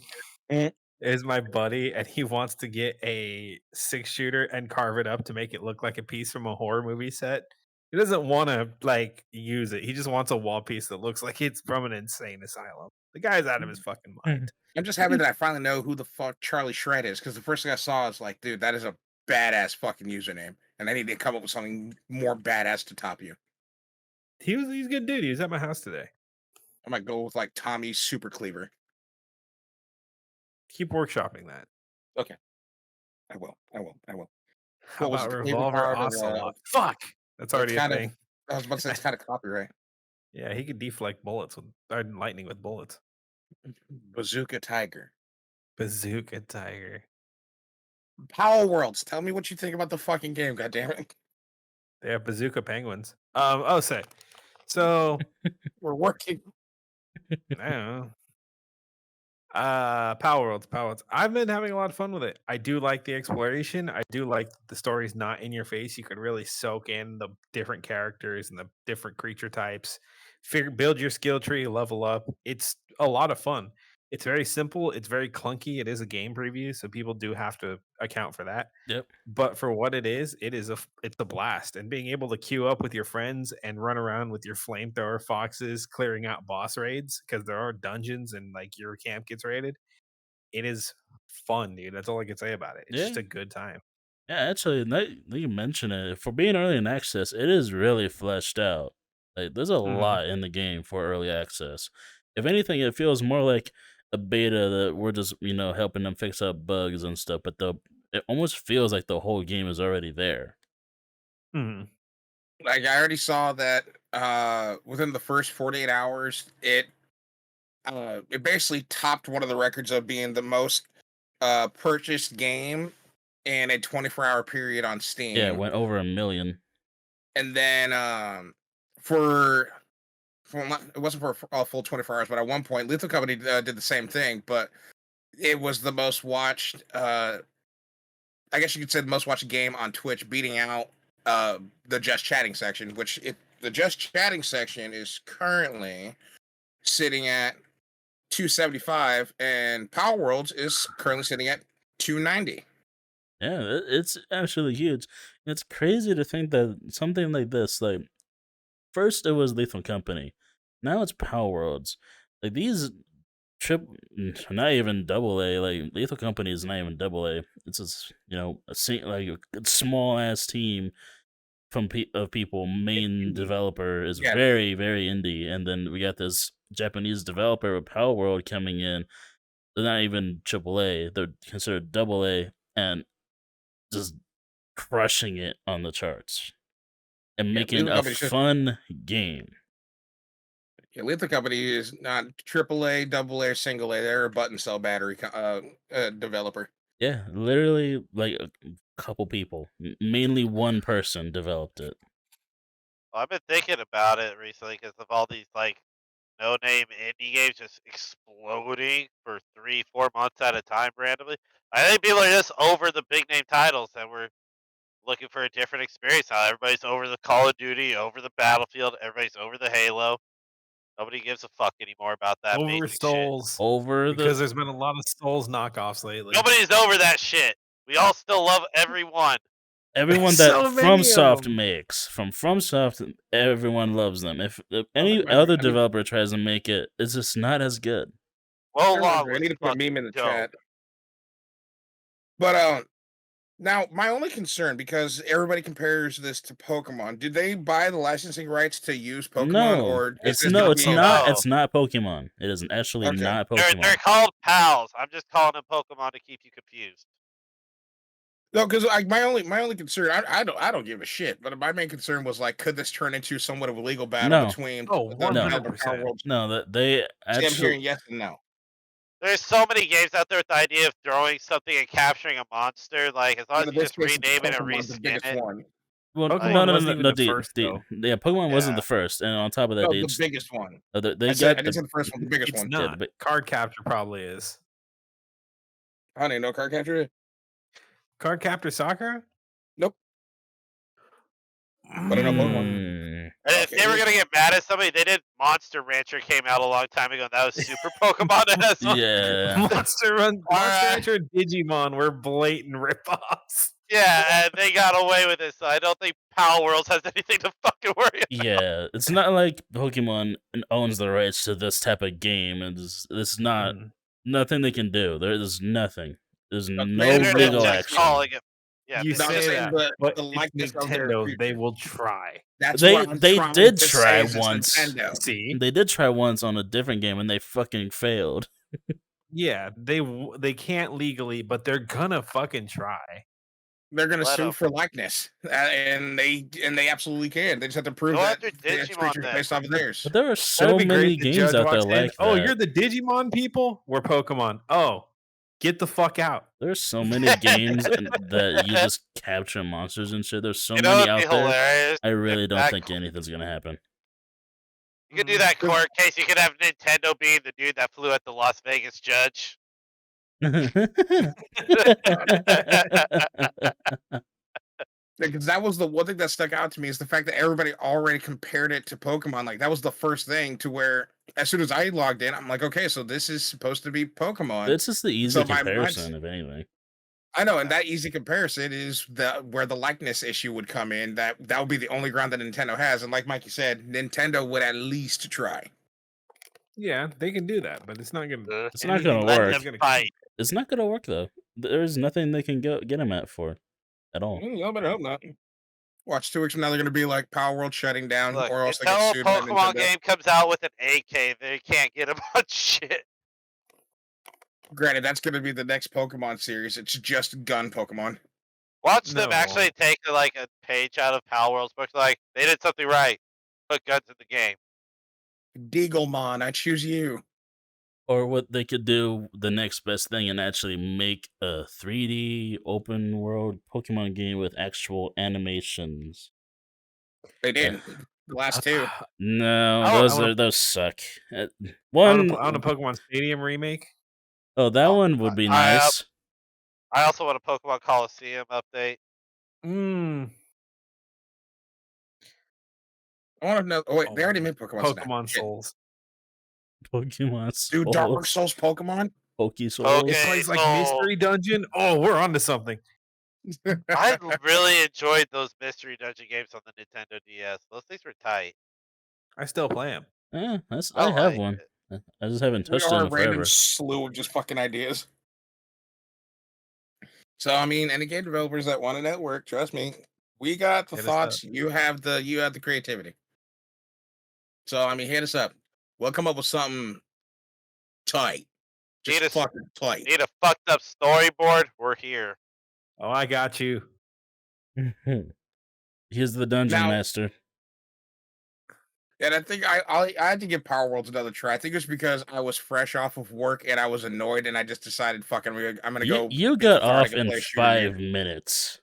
Mm. is my buddy, and he wants to get a 6-shooter and carve it up to make it look like a piece from a horror movie set. He doesn't want to like use it. He just wants a wall piece that looks like it's from an insane asylum. The guy's out of his fucking mind. I'm just happy that I finally know who the fuck Charlie Shred is, because the first thing I saw is like, dude, that is a badass fucking username, and I need to come up with something more badass to top you. He's a good dude. He was at my house today. I might go with like Tommy Super Cleaver. Keep workshopping that. Okay, I will. How What was about it, the Revolver Cleaver Card or, Ocelot? Fuck! That's already a kind of- thing. I was about to say it's kind of copyright. Yeah, he could deflect bullets with lightning with bullets. Bazooka Tiger. Bazooka Tiger. Power Worlds. Tell me what you think about the fucking game. Goddammit. They have bazooka penguins. Oh, say. So We're working. I don't know. Power Worlds. I've been having a lot of fun with it. I do like the exploration. I do like the story's not in your face. You can really soak in the different characters and the different creature types. Build your skill tree, level up. It's a lot of fun. It's very simple. It's very clunky. It is a game preview, so people do have to account for that. Yep. But for what it is it's a blast. And being able to queue up with your friends and run around with your flamethrower foxes, clearing out boss raids because there are dungeons and like your camp gets raided. It is fun, dude. That's all I can say about it. It's just Yeah. a good time. Yeah, actually, now you mention it, for being early in access, it is really fleshed out. Like, there's a Mhm. lot in the game for early access. If anything, it feels more like a beta that we're just, helping them fix up bugs and stuff. But it almost feels like the whole game is already there. Mhm. Like I already saw that within the first 48 hours, it basically topped one of the records of being the most purchased game in a 24-hour period on Steam. Yeah, it went over 1 million. And then for it wasn't for a full 24 hours, but at one point, Lethal Company did the same thing, but it was the most watched. I guess you could say the most watched game on Twitch, beating out the Just Chatting section, which the Just Chatting section is currently sitting at 275, and Power Worlds is currently sitting at 290. Yeah, it's actually huge. It's crazy to think that something like this, like, first it was Lethal Company, now it's Power Worlds. Like, these not even AA. Like, Lethal Company is not even AA. It's just a small ass team of people. Main developer is Yeah. very, very indie, and then we got this Japanese developer with Power World coming in. They're not even AAA. They're considered AA, and just crushing it on the charts and making Lethal a Company should- fun game. Yeah, Lethal Company is not AAA, AA, or single A. They're a button cell battery developer. Yeah, literally like a couple people, mainly one person developed it. Well, I've been thinking about it recently because of all these like no-name indie games just exploding for 3-4 months at a time randomly. I think people are just over the big name titles and we're looking for a different experience now. Everybody's over the Call of Duty, over the Battlefield, everybody's over the Halo. Nobody gives a fuck anymore about that Over basic shit. Souls. Over Because the there's been a lot of Souls knockoffs lately. Nobody's over that shit. We all still love everyone. everyone There's that so many of FromSoft them. makes from FromSoft, everyone loves them. If any remember, other I mean- developer tries to make it, it's just not as good. Well, I long remember, I need to put a meme in the dope. chat. But now my only concern, because everybody compares this to Pokemon, did they buy the licensing rights to use Pokemon, No, or is it's this no, just it's being- not. No. It's not Pokemon. It is actually Okay. not They're Pokemon. called pals. I'm just calling them Pokemon to keep you confused. No, because my only concern, I don't give a shit. But my main concern was like, could this turn into somewhat of a legal battle No. between Oh, the developer 100%. Power Worlds? No, that they See, I'm actually. hearing yes and no. There's so many games out there with the idea of throwing something and capturing a monster. Like, as long as In you this just case, it's rename it and Pokemon's the reskin biggest it. one. Well, Pokemon no, wasn't even the first, though. yeah, Pokemon wasn't Yeah. the first, and on top of that, No, they the just, biggest one. they I got didn't say the first one, the biggest It's one. not. but- Card capture probably is. I don't even know card capture. Card capture Sakura? Nope. But I know Pokemon. Mm. And if they were gonna get mad at somebody, they did Monster Rancher came out a long time ago. And that was Super Pokemon. Yeah. Monster Rancher and Digimon were blatant ripoffs. Yeah, and they got away with it. So I don't think Power Worlds has anything to fucking worry about. Yeah, it's not like Pokemon owns the rights to this type of game, and it's not nothing they can do. There's nothing. There's no the internet legal just action. calling it. Yeah, You they No, I'm did say saying that, but the it's likeness of their Nintendo. They creature. will try. That's They what I'm did trying to try say is it's once. Nintendo. See, They did try once on a different game, and they fucking failed. yeah, they can't legally, but they're gonna fucking try. They're gonna Let sue 'em. for likeness, and they absolutely can. They just have to prove Go that after this Digimon creature is then. based off of theirs. But there are That'd so be many great. The games judge out there walks in, like oh, that. you're the Digimon people? We're Pokemon. Oh, get the fuck out. There's so many games that you just capture monsters and shit. There's so You know many what'd be out there. hilarious? I really If don't that think co- anything's gonna happen. You could do that court case. You could have Nintendo being the dude that flew at the Las Vegas judge. Because that was the one thing that stuck out to me is the fact that everybody already compared it to Pokemon. Like that was the first thing to where as soon as I logged in, I'm like, okay, so this is supposed to be Pokemon. It's just the easy So my comparison, if anything. I know, and that easy comparison is where the likeness issue would come in. That would be the only ground that Nintendo has. And like Mikey said, Nintendo would at least try. Yeah, they can do that, but it's not gonna. It's not gonna Let work. them fight. It's not gonna work though. There's nothing they can get them at for at all. Y'all better hope not. Watch 2 weeks from now, they're going to be like Power World shutting down, Look, or else they get until a sued by Pokemon Nintendo. game comes out with an AK, they can't get him on shit. Granted, that's going to be the next Pokemon series. It's just gun Pokemon. Watch them No. actually take like a page out of Power World's book. Like they did something right. Put guns in the game. Deaglemon, I choose you. Or what they could do, the next best thing, and actually make a 3D open world Pokemon game with actual animations. They did. The last 2. No, Oh, those suck. On One, a Pokemon Stadium remake. oh, that Oh, one would be I, nice. I also want a Pokemon Coliseum update. I want to know. Oh, wait, Oh, they already made Pokemon Snap. Pokemon Shit. Souls. Pokemon Dude, Dark Souls, Souls Pokemon? Poke Souls. Okay. It plays like Soul. Mystery Dungeon. Oh, we're onto something. I really enjoyed those Mystery Dungeon games on the Nintendo DS. Those things were tight. I still play them. Yeah, I I have liked one. it. I just haven't We touched are it a in random forever. slew of just fucking ideas. So, I mean, any game developers that want to network, trust me, we got the Hit us thoughts. You have the creativity. So, I mean, hit us up. We'll come up with something tight. Just Need a- fucking tight. Need a fucked up storyboard? We're here. Oh, I got you. Here's the dungeon Now- master. And I think I had to give Power Worlds another try. I think it was because I was fresh off of work and I was annoyed, and I just decided, fuck it, I'm gonna go. You beat got the fire off to go in play a shooter game. 5 minutes.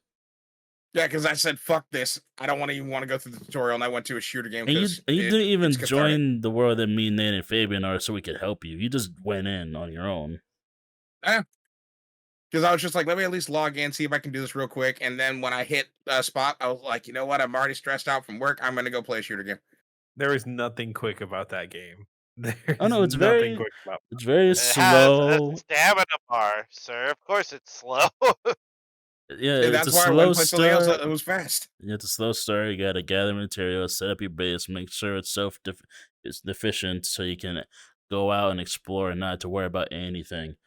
Yeah, because I said, fuck this. I don't even want to go through the tutorial, and I went to a shooter game. And you 'cause didn't even it's cathartic. join the world that me, Nate, and Fabian are so we could help you. You just went in on your own. Because I was just like, let me at least log in, see if I can do this real quick. And then when I hit a spot, I was like, you know what? I'm already stressed out from work. I'm going to go play a shooter game. There is nothing quick about that game. There's Oh, no, it's nothing very- quick about It's very It slow. has a stamina bar, sir. Of course it's slow. Yeah, And it's that's a why I slow went and played something else start. that was fast. It's a slow start. You gotta gather materials, set up your base, make sure it's it's efficient, so you can go out and explore and not have to worry about anything.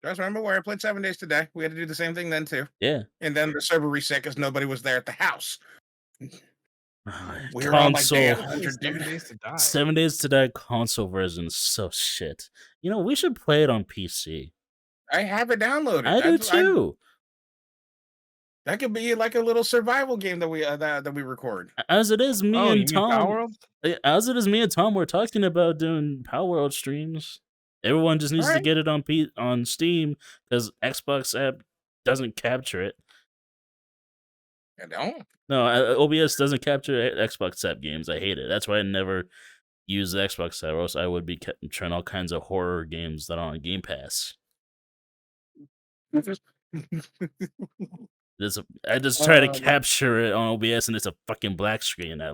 Just remember where I played 7 days today. We had to do the same thing then, too. Yeah. And then the server reset because nobody was there at the house. We were on like day Console. 100, dude. 7 days to die. 7 days to die console version is so shit. You know, we should play it on PC. I have it downloaded. I do too. That could be like a little survival game that we record. As it is, me Oh, you and mean Power Tom. World? As it is, me and Tom were talking about doing Power World streams. Everyone just needs to Alright. get it on Steam because Xbox app doesn't capture it. I don't. No, OBS doesn't capture Xbox app games. I hate it. That's why I never use the Xbox app, or else I would be trying all kinds of horror games that are on Game Pass. I just try to capture it on OBS, and it's a fucking black screen. I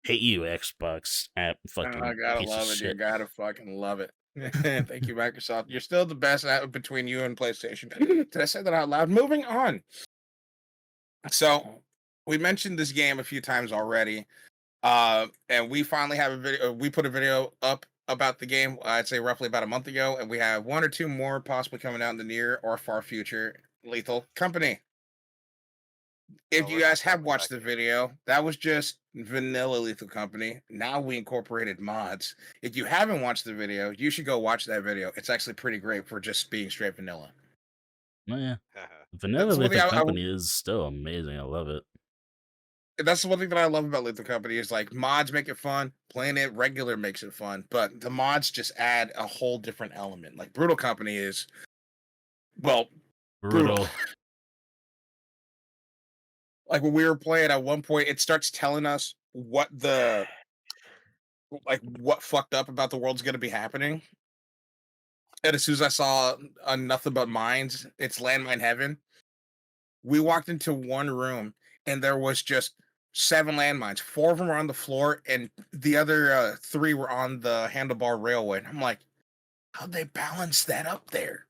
hate you, Xbox app fucking I gotta piece of love it. You shit. gotta fucking love it. Thank you, Microsoft. You're still the best between you and PlayStation. Did I say that out loud? Moving on. So we mentioned this game a few times already. And we finally have a video. We put a video up about the game. I'd say roughly about a month ago, and we have one or two more possibly coming out in the near or far future. Lethal Company. If Oh, you we're not guys done have with watched that the game. video, that was just vanilla Lethal Company. Now we incorporated mods. If you haven't watched the video, you should go watch that video. It's actually pretty great for just being straight vanilla. Oh yeah, Vanilla That's one thing Lethal Company is still amazing. I love it. That's one thing that I love about Lethal Company is like mods make it fun. Playing it regular makes it fun, but the mods just add a whole different element. Like Brutal Company is, well, brutal. Like when we were playing at one point, it starts telling us what fucked up about the world's gonna be happening. And as soon as I saw nothing but mines, it's landmine heaven. We walked into one room and there was just 7 landmines. 4 of them were on the floor, and the other 3 were on the handlebar railway. And I'm like, how'd they balance that up there?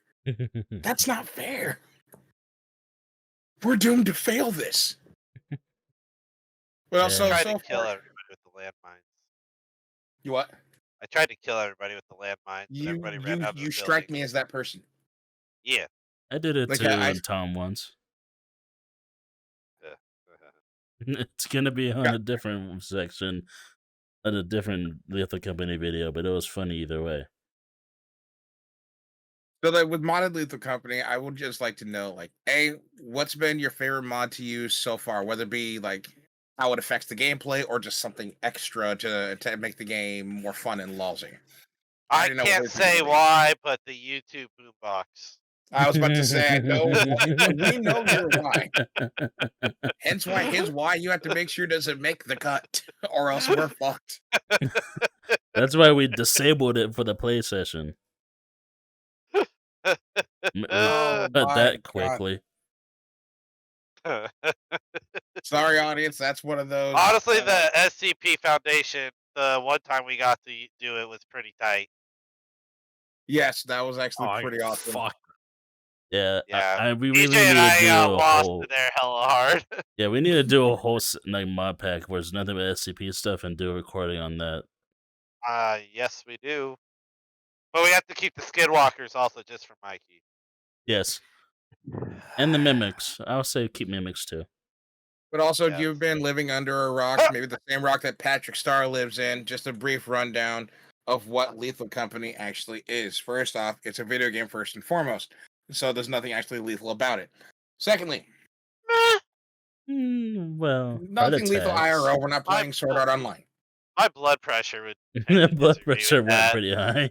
That's not fair. We're doomed to fail this. Well, Yeah. I tried so to kill far, everybody with the landmines. you what? I tried to kill everybody with the landmines, but everybody ran out of the You strike building. me as that person. Yeah. I did it Like, to Tom once. It's gonna be on a different section, on a different Lethal Company video, but it was funny either way. So like with modded Lethal Company, I would just like to know, like, A, what's been your favorite mod to use so far? Whether it be like how it affects the gameplay or just something extra to make the game more fun and lousy. I already know what can't his is gonna say be. why, but the YouTube boombox. I was about to say, I know we know your why. Hence why his why you have to make sure it doesn't make the cut, or else we're fucked. That's why we disabled it for the play session. We Oh cut my that God. quickly. Sorry, audience. That's one of those. Honestly, the SCP Foundation, the one time we got to do it was pretty tight. Yes, that was actually pretty awesome. Fuck. Yeah, Yeah. we really DJ need and to I do got a lost whole. in there hella hard. Yeah, we need to do a whole like mod pack where it's nothing but SCP stuff and do a recording on that. Yes, we do. But we have to keep the Skidwalkers also just for Mikey. Yes, and the mimics. I'll say keep mimics too. But also, Yes. you've been living under a rock, maybe the same rock that Patrick Starr lives in. Just a brief rundown of what Lethal Company actually is. First off, it's a video game first and foremost, so there's nothing actually lethal about it. Secondly, Well, nothing lethal attacks. IRL. We're not playing Sword Art Online. My blood pressure would. Blood pressure went pretty high.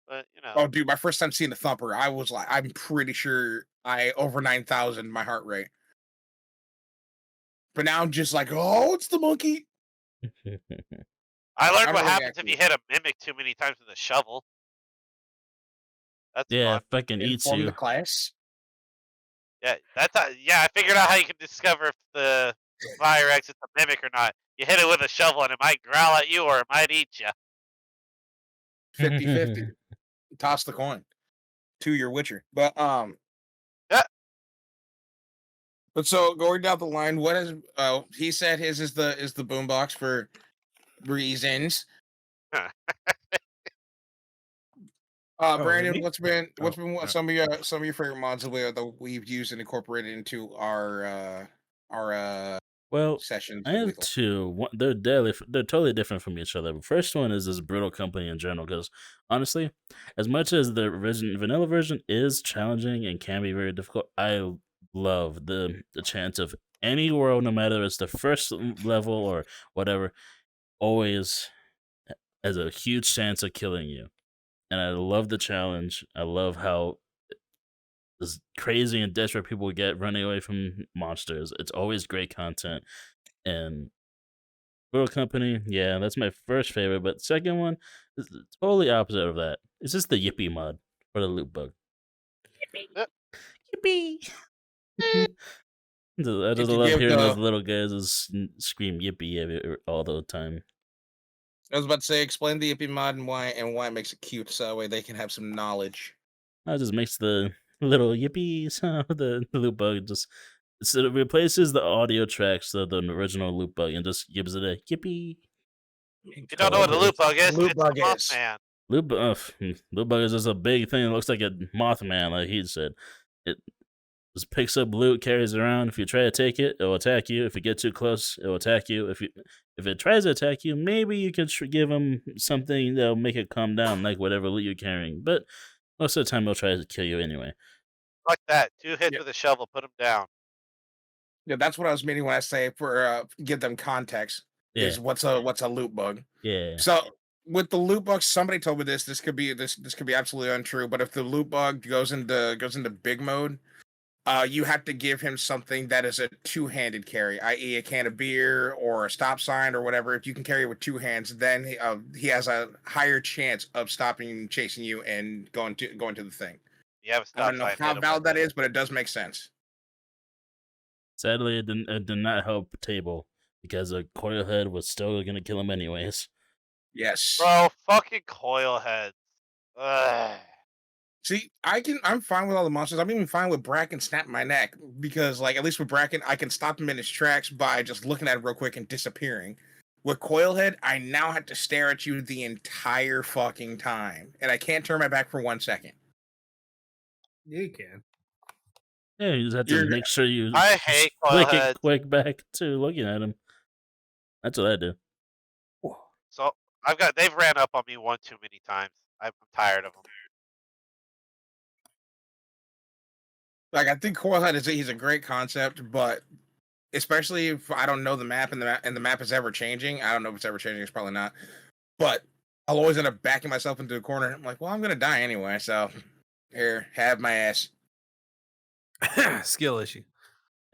But you know. Oh, dude, my first time seeing the Thumper, I was like, I'm pretty sure I over 9,000 my heart rate. But now I'm just like, oh, it's the monkey. I learned what happens if you hit a mimic too many times with a shovel. That's fun. Fucking eats you. The class. Yeah, that's how, I figured out how you can discover if the fire exits a mimic or not. You hit it with a shovel and it might growl at you or it might eat you. 50-50. Toss the coin to your Witcher. But yeah. But so going down the line, what is he said his is the boombox for reasons. Brandon, Really? what's been some of your favorite mods that we've used and incorporated into our sessions? I have two. They're totally different from each other. The first one is this Brutal Company in general, because honestly, as much as the vanilla version is challenging and can be very difficult, I love the chance of any world, no matter if it's the first level or whatever, always has a huge chance of killing you. And I love the challenge. I love how as crazy and desperate people get running away from monsters. It's always great content. And Little Company, yeah, that's my first favorite. But second one is totally opposite of that. It's just the Yippee mod for the loot bug. Yep. Yippee! I just you love give hearing those the- little guys just scream yippee all the time. I was about to say, explain the EP mod and why it makes it cute, so that way they can have some knowledge. It just makes the little yippee sound. The loop bug just it replaces the audio tracks of the original loop bug and just gives it a yippee. You don't know what a loot bug is? Loot It's bug a is. Mothman. Loot bug is just a big thing. It looks like a Mothman, like he said. It just picks up loot, carries it around. If you try to take it, it'll attack you. If you get too close, it'll attack you. If it tries to attack you, maybe you can give him something that'll make it calm down, like whatever loot you're carrying. But most of the time, it'll try to kill you anyway. Like that. 2 hits Yeah. with a shovel, put him down. Yeah, that's what I was meaning when I say for give them context. Yeah. Is what's a loot bug. Yeah. So with the loot bug, somebody told me this. This could be absolutely untrue. But if the loot bug goes into big mode, you have to give him something that is a two-handed carry, i.e., a can of beer or a stop sign or whatever. If you can carry it with two hands, then he has a higher chance of stopping chasing you and going to the thing. You have a I stop don't know sign. how hit him valid with that it. is, but it does make sense. Sadly, it did not help Table because a coil head was still gonna kill him anyways. Yes. Bro, fucking coil heads. Ugh. See, I'm fine with all the monsters. I'm even fine with Bracken snapping my neck because, like, at least with Bracken, I can stop him in his tracks by just looking at him real quick and disappearing. With Coilhead, I now have to stare at you the entire fucking time, and I can't turn my back for 1 second. You can. Yeah, you just have to You're- make sure you I hate flick coil it heads. quick back to looking at him. That's what I do. So they've ran up on me one too many times. I'm tired of them. Like, I think Coilhead he's a great concept, but especially if I don't know the map and the map is ever changing. I don't know if it's ever changing. It's probably not. But I'll always end up backing myself into a corner. I'm like, well, I'm gonna die anyway, so here, have my ass. Skill issue.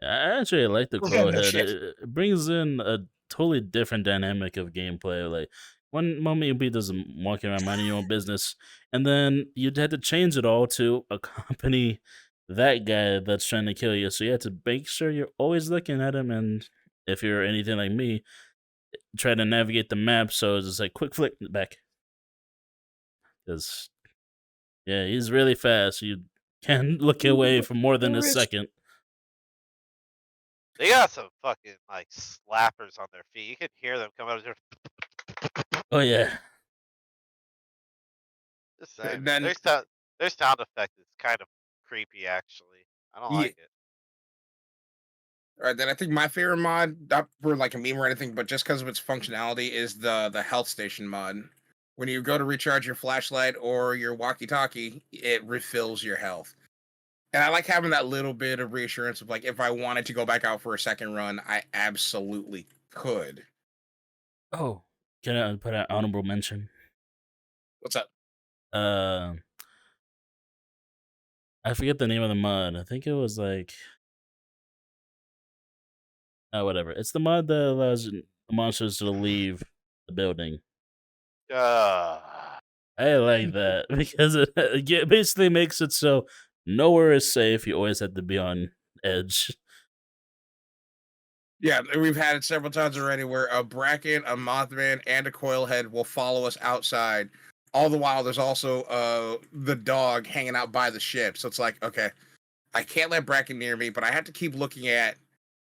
I actually like the Well, coil no head. shit. It brings in a totally different dynamic of gameplay. Like one moment you'll be just walking around minding your own business, and then you'd have to change it all to accompany that guy that's trying to kill you. So you have to make sure you're always looking at him, and if you're anything like me, try to navigate the map. So it's just like quick flick back, because yeah, he's really fast. You can't look away for more than a second. They got some fucking like slappers on their feet. You can hear them come out of their. Oh yeah. Just saying. Then- Their sound effect is kind of creepy, actually. I don't Yeah. like it. All right, then I think my favorite mod, not for like a meme or anything, but just because of its functionality, is the health station mod. When you go to recharge your flashlight or your walkie-talkie, it refills your health. And I like having that little bit of reassurance of like, if I wanted to go back out for a second run, I absolutely could. Oh, can I put an honorable mention? What's up? I forget the name of the mod. I think it was like, whatever. It's the mod that allows monsters to leave the building. I like that because it basically makes it so nowhere is safe. You always have to be on edge. Yeah, we've had it several times already where a Bracken, a Mothman, and a Coilhead will follow us outside. All the while, there's also the dog hanging out by the ship. So it's like, okay, I can't let Bracken near me, but I have to keep looking at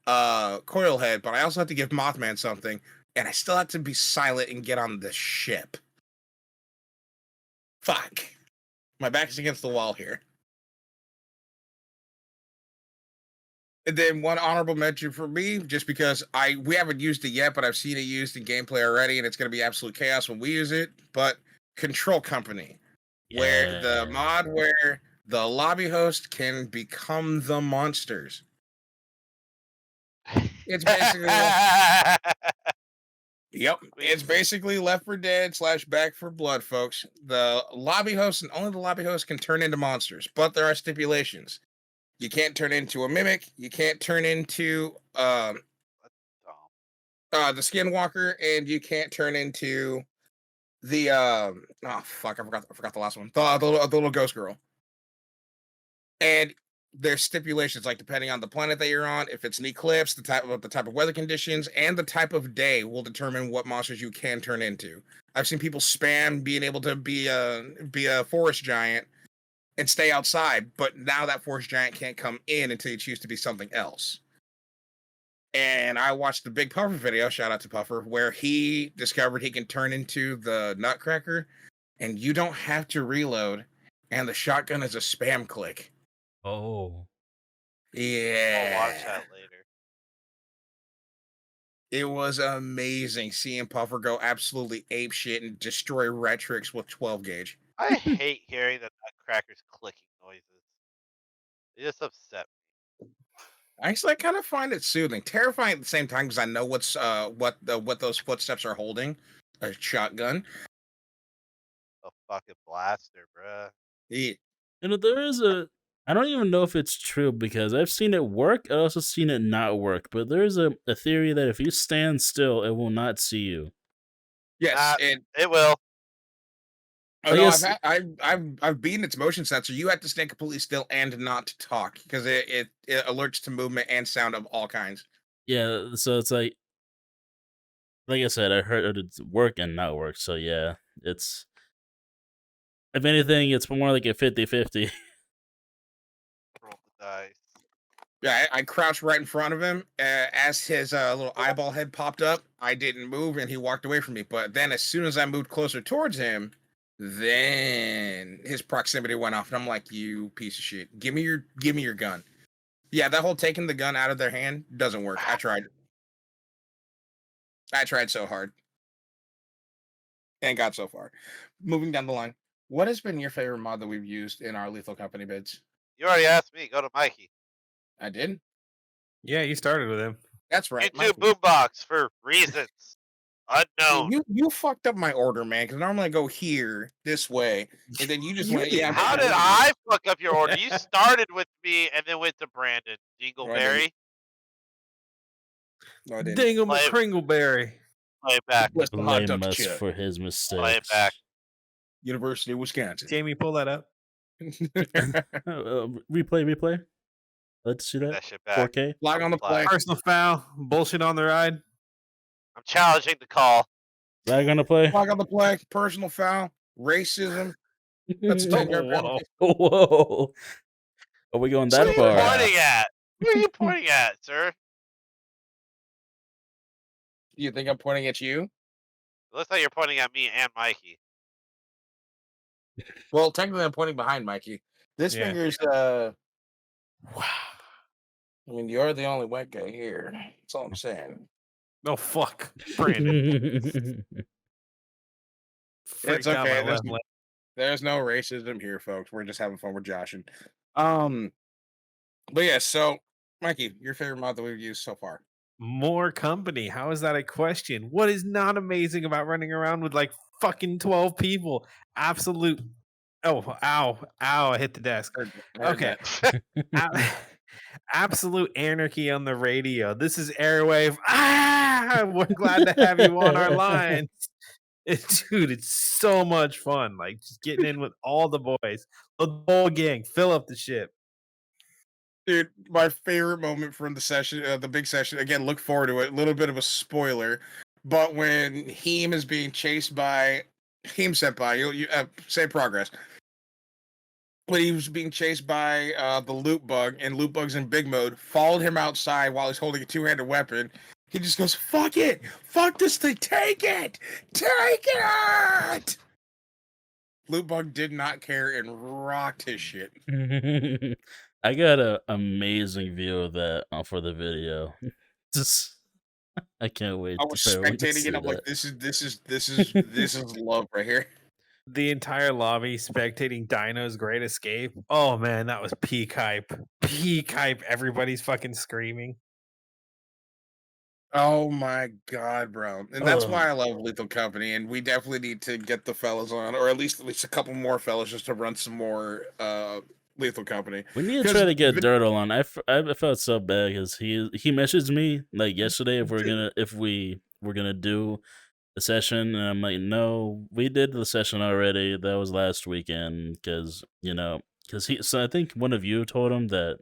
Coilhead, but I also have to give Mothman something, and I still have to be silent and get on the ship. Fuck. My back is against the wall here. And then one honorable mention for me, just because we haven't used it yet, but I've seen it used in gameplay already, and it's going to be absolute chaos when we use it. But Control Company, where the mod where the lobby host can become the monsters. It's basically yep. It's basically Left 4 Dead / Back 4 Blood, folks. The lobby host and only the lobby host can turn into monsters, but there are stipulations. You can't turn into a mimic. You can't turn into Dumb. the skinwalker, and you can't turn into the oh fuck, I forgot the last one. The little ghost girl. And there's stipulations, like depending on the planet that you're on, if it's an eclipse, the type of weather conditions, and the type of day will determine what monsters you can turn into. I've seen people spam being able to be a forest giant and stay outside, but now that forest giant can't come in until you choose to be something else. And I watched the Big Puffer video, shout out to Puffer, where he discovered he can turn into the Nutcracker, and you don't have to reload, and the shotgun is a spam click. Oh. Yeah. I'll watch that later. It was amazing seeing Puffer go absolutely ape shit and destroy Retrix with 12 gauge. I hate hearing the Nutcracker's clicking noises. They just upset me. Actually, I kind of find it soothing, terrifying at the same time because I know what those footsteps are holding. A shotgun. A fucking blaster, bruh. Yeah. You know, there is I don't even know if it's true because I've seen it work. I've also seen it not work. But there's a theory that if you stand still, it will not see you. Yes, It will. Oh I no, guess- I've beaten its motion sensor. You have to stand completely still and not talk because it alerts to movement and sound of all kinds. Yeah, so it's like I said, I heard it work and not work. So yeah, it's if anything, it's more like a 50-50. Roll the dice. Yeah, I crouched right in front of him. As his little eyeball head popped up, I didn't move and he walked away from me. But then as soon as I moved closer towards him, then his proximity went off. And I'm like, you piece of shit. Give me your gun. Yeah, that whole taking the gun out of their hand doesn't work. I tried so hard. And got so far. Moving down the line. What has been your favorite mod that we've used in our Lethal Company bids? You already asked me. Go to Mikey. I did. Yeah, you started with him. That's right. YouTube Mikey. boombox for reasons unknown. You fucked up my order, man. Because normally I go here this way, and then you just went. Yeah. How did I fuck up your order? You started with me and then went to Brandon Dingleberry. No, I didn't. Dingle Play it- McCringleberry. Play it back. What's the hot Blame dog us chip? for his mistakes. Play it back. University of Wisconsin. Jamie, pull that up. Replay. Let's see Get that. that shit back. 4K. Flag on the play. Personal foul. Bullshit on the ride. I'm challenging the call. Flag on the play. Flag on the play. Personal foul. Racism. That's a 10-yard penalty. Whoa. Are we going that What are far? you pointing at? What are you pointing at, sir? You think I'm pointing at you? It looks like you're pointing at me and Mikey. Well, technically, I'm pointing behind Mikey. This Yeah. finger's wow. I mean, you're the only white guy here. That's all I'm saying. Oh fuck, Brandon. It's Freaked out okay. my left leg. There's no racism here, folks. We're just having fun. We're joshing. But yeah. So, Mikey, your favorite mod that we've used so far? More company. How is that a question? What is not amazing about running around with like fucking 12 people? Absolute. Oh, ow, I hit the desk. I heard Okay. Absolute anarchy on the radio. This is Airwave. We're glad to have you on our lines. Dude, it's so much fun. Like just getting in with all the boys, the whole gang, fill up the ship. Dude, my favorite moment from the session, the big session. Again, look forward to it. A little bit of a spoiler, but when Heem is being chased by Heem Senpai, you say progress. When he was being chased by the loot bug, and loot bug's in big mode, followed him outside while he's holding a two-handed weapon. He just goes, "Fuck it, fuck this thing, take it, take it." Loot bug did not care and rocked his shit. I got an amazing view of that for the video. Just, I can't wait. I was for everyone to spectating see it. I'm like, that. this is love right here. The entire lobby spectating Dino's Great Escape. Oh man, that was peak hype. Peak hype. Everybody's fucking screaming. Oh my god, bro! And that's Ugh. why I love Lethal Company, and we definitely need to get the fellas on, or at least a couple more fellas, just to run some more Lethal Company. We need to 'Cause try to get Vin- Dirtle on. I felt so bad because he messaged me like yesterday if we were gonna do the session, and I'm like, no, we did the session already. That was last weekend because so I think one of you told him that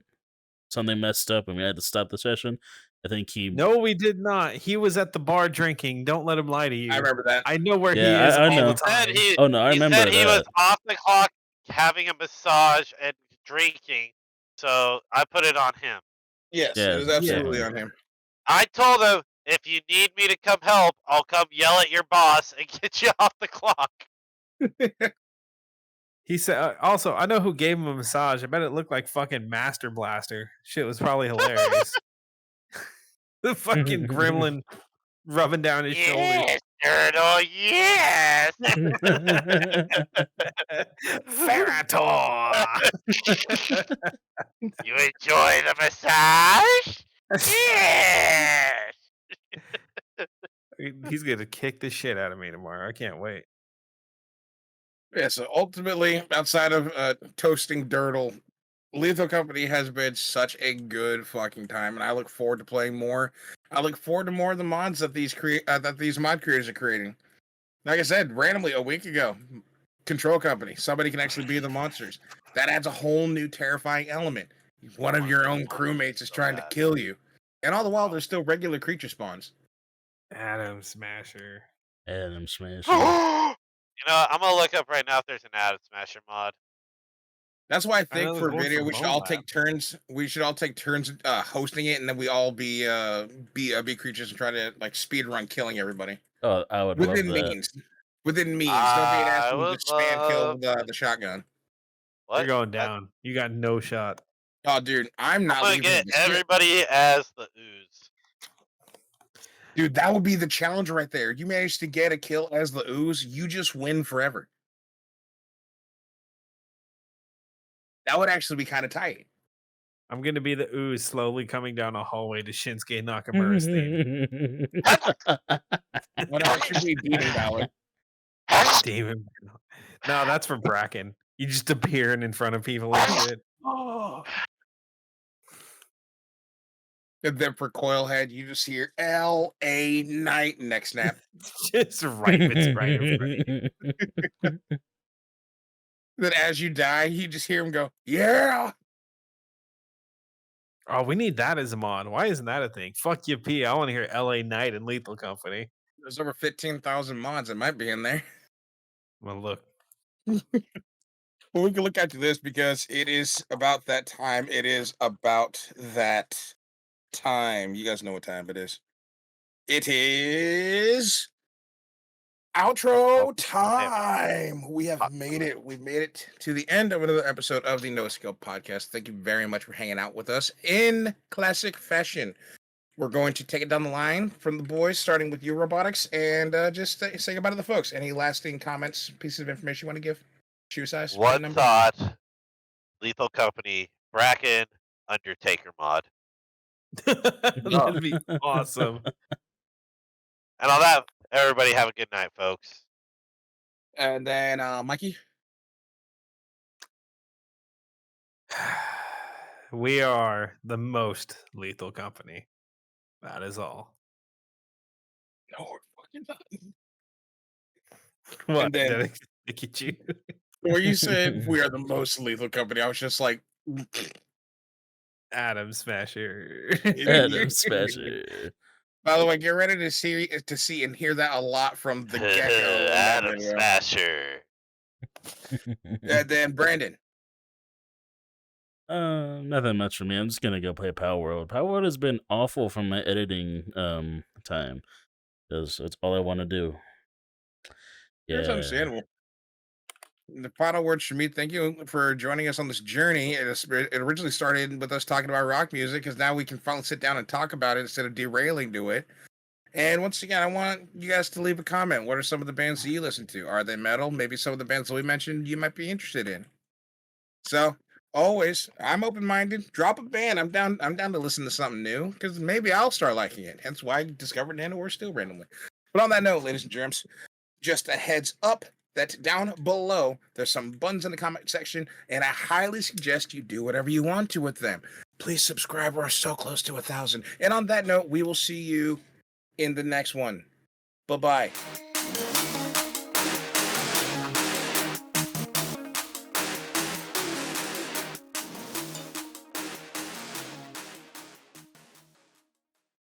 something messed up and we had to stop the session. I think he No, we did not. He was at the bar drinking. Don't let him lie to you. I remember that. I know where he Yeah, is I all know. the time. Oh no, I He remember said he was that. off the clock having a massage and drinking, so I put it on him. Yes, Yeah, it was absolutely definitely. on him. I told him, if you need me to come help, I'll come yell at your boss and get you off the clock. He said, also, I know who gave him a massage. I bet it looked like fucking Master Blaster. Shit was probably hilarious. The fucking gremlin rubbing down his shoulders. Yes, Turtle, yes! Ferrator! You enjoy the massage? Yes! He's going to kick the shit out of me tomorrow. I can't wait. Yeah, so ultimately, outside of toasting Dirtle, Lethal Company has been such a good fucking time, and I look forward to playing more. I look forward to more of the mods that these mod creators are creating. Like I said, randomly a week ago, Control Company, somebody can actually be the monsters. That adds a whole new terrifying element. One of your own crewmates is trying to kill you, and all the while there's still regular creature spawns. Adam Smasher. Adam Smasher. You know, I'm gonna look up right now if there's an Adam Smasher mod. That's why I know think there's for one video for we should all Moab. take turns. We should all take turns hosting it, and then we all be creatures and try to like speed run killing everybody Oh, I would within love that. means. Within means. Don't be an I asshole. would Just spam kill love- the shotgun. What? You're going down. You got no shot. Oh, dude, I'm I'm not gonna leaving. get this shit. everybody as the ooze. Dude, that would be the challenge right there. You manage to get a kill as the ooze, you just win forever. That would actually be kind of tight. I'm going to be the ooze slowly coming down a hallway to Shinsuke Nakamura's theme. What else should be beating Valor? Demon. No, that's for Bracken. You just appearing in front of people and shit. Oh. And then for Coilhead, you just hear L.A. Night next snap. Just right in front of you. Then as you die, you just hear him go, yeah. Oh, we need that as a mod. Why isn't that a thing? Fuck you, P. I want to hear LA Knight and Lethal Company. There's over 15,000 mods that might be in there. Well, look. Well, we can look after this because it is about that time. It is about that time. You guys know what time it is. It is outro time. We have made it. We've made it to the end of another episode of the NoSkill podcast. Thank you very much for hanging out with us in classic fashion. We're going to take it down the line from the boys, starting with you, Robotics, and just say goodbye to the folks. Any lasting comments, pieces of information you want to give? Shoe size? One number? thought. Lethal Company, Bracken, Undertaker mod. That'd be awesome. And on that, everybody have a good night, folks. And then Mikey. We are the most lethal company. That is all. No, we're fucking not. What? And then- Did I look at you? Where you said we are the most lethal company, I was just like, Adam Smasher. Adam Smasher. by the way, get ready to see and hear that a lot from the gecko. in that Adam video. Smasher. And then Brandon. Nothing much for me. I'm just gonna go play Power World. Power World has been awful from my editing time. Because it's all I want to do. That's understandable. The final words from me. Thank you for joining us on this journey. It originally started with us talking about rock music, because now we can finally sit down and talk about it instead of derailing to it. And once again, I want you guys to leave a comment. What are some of the bands that you listen to? Are they metal? Maybe some of the bands that we mentioned you might be interested in. So always, I'm open-minded. Drop a band. I'm down to listen to something new, because maybe I'll start liking it. Hence why I discovered Nano War Steel randomly. But on that note, ladies and germs, just a heads up. that down below, there's some buttons in the comment section, and I highly suggest you do whatever you want to with them. Please subscribe. We're so close to 1,000. And on that note, we will see you in the next one. Bye-bye.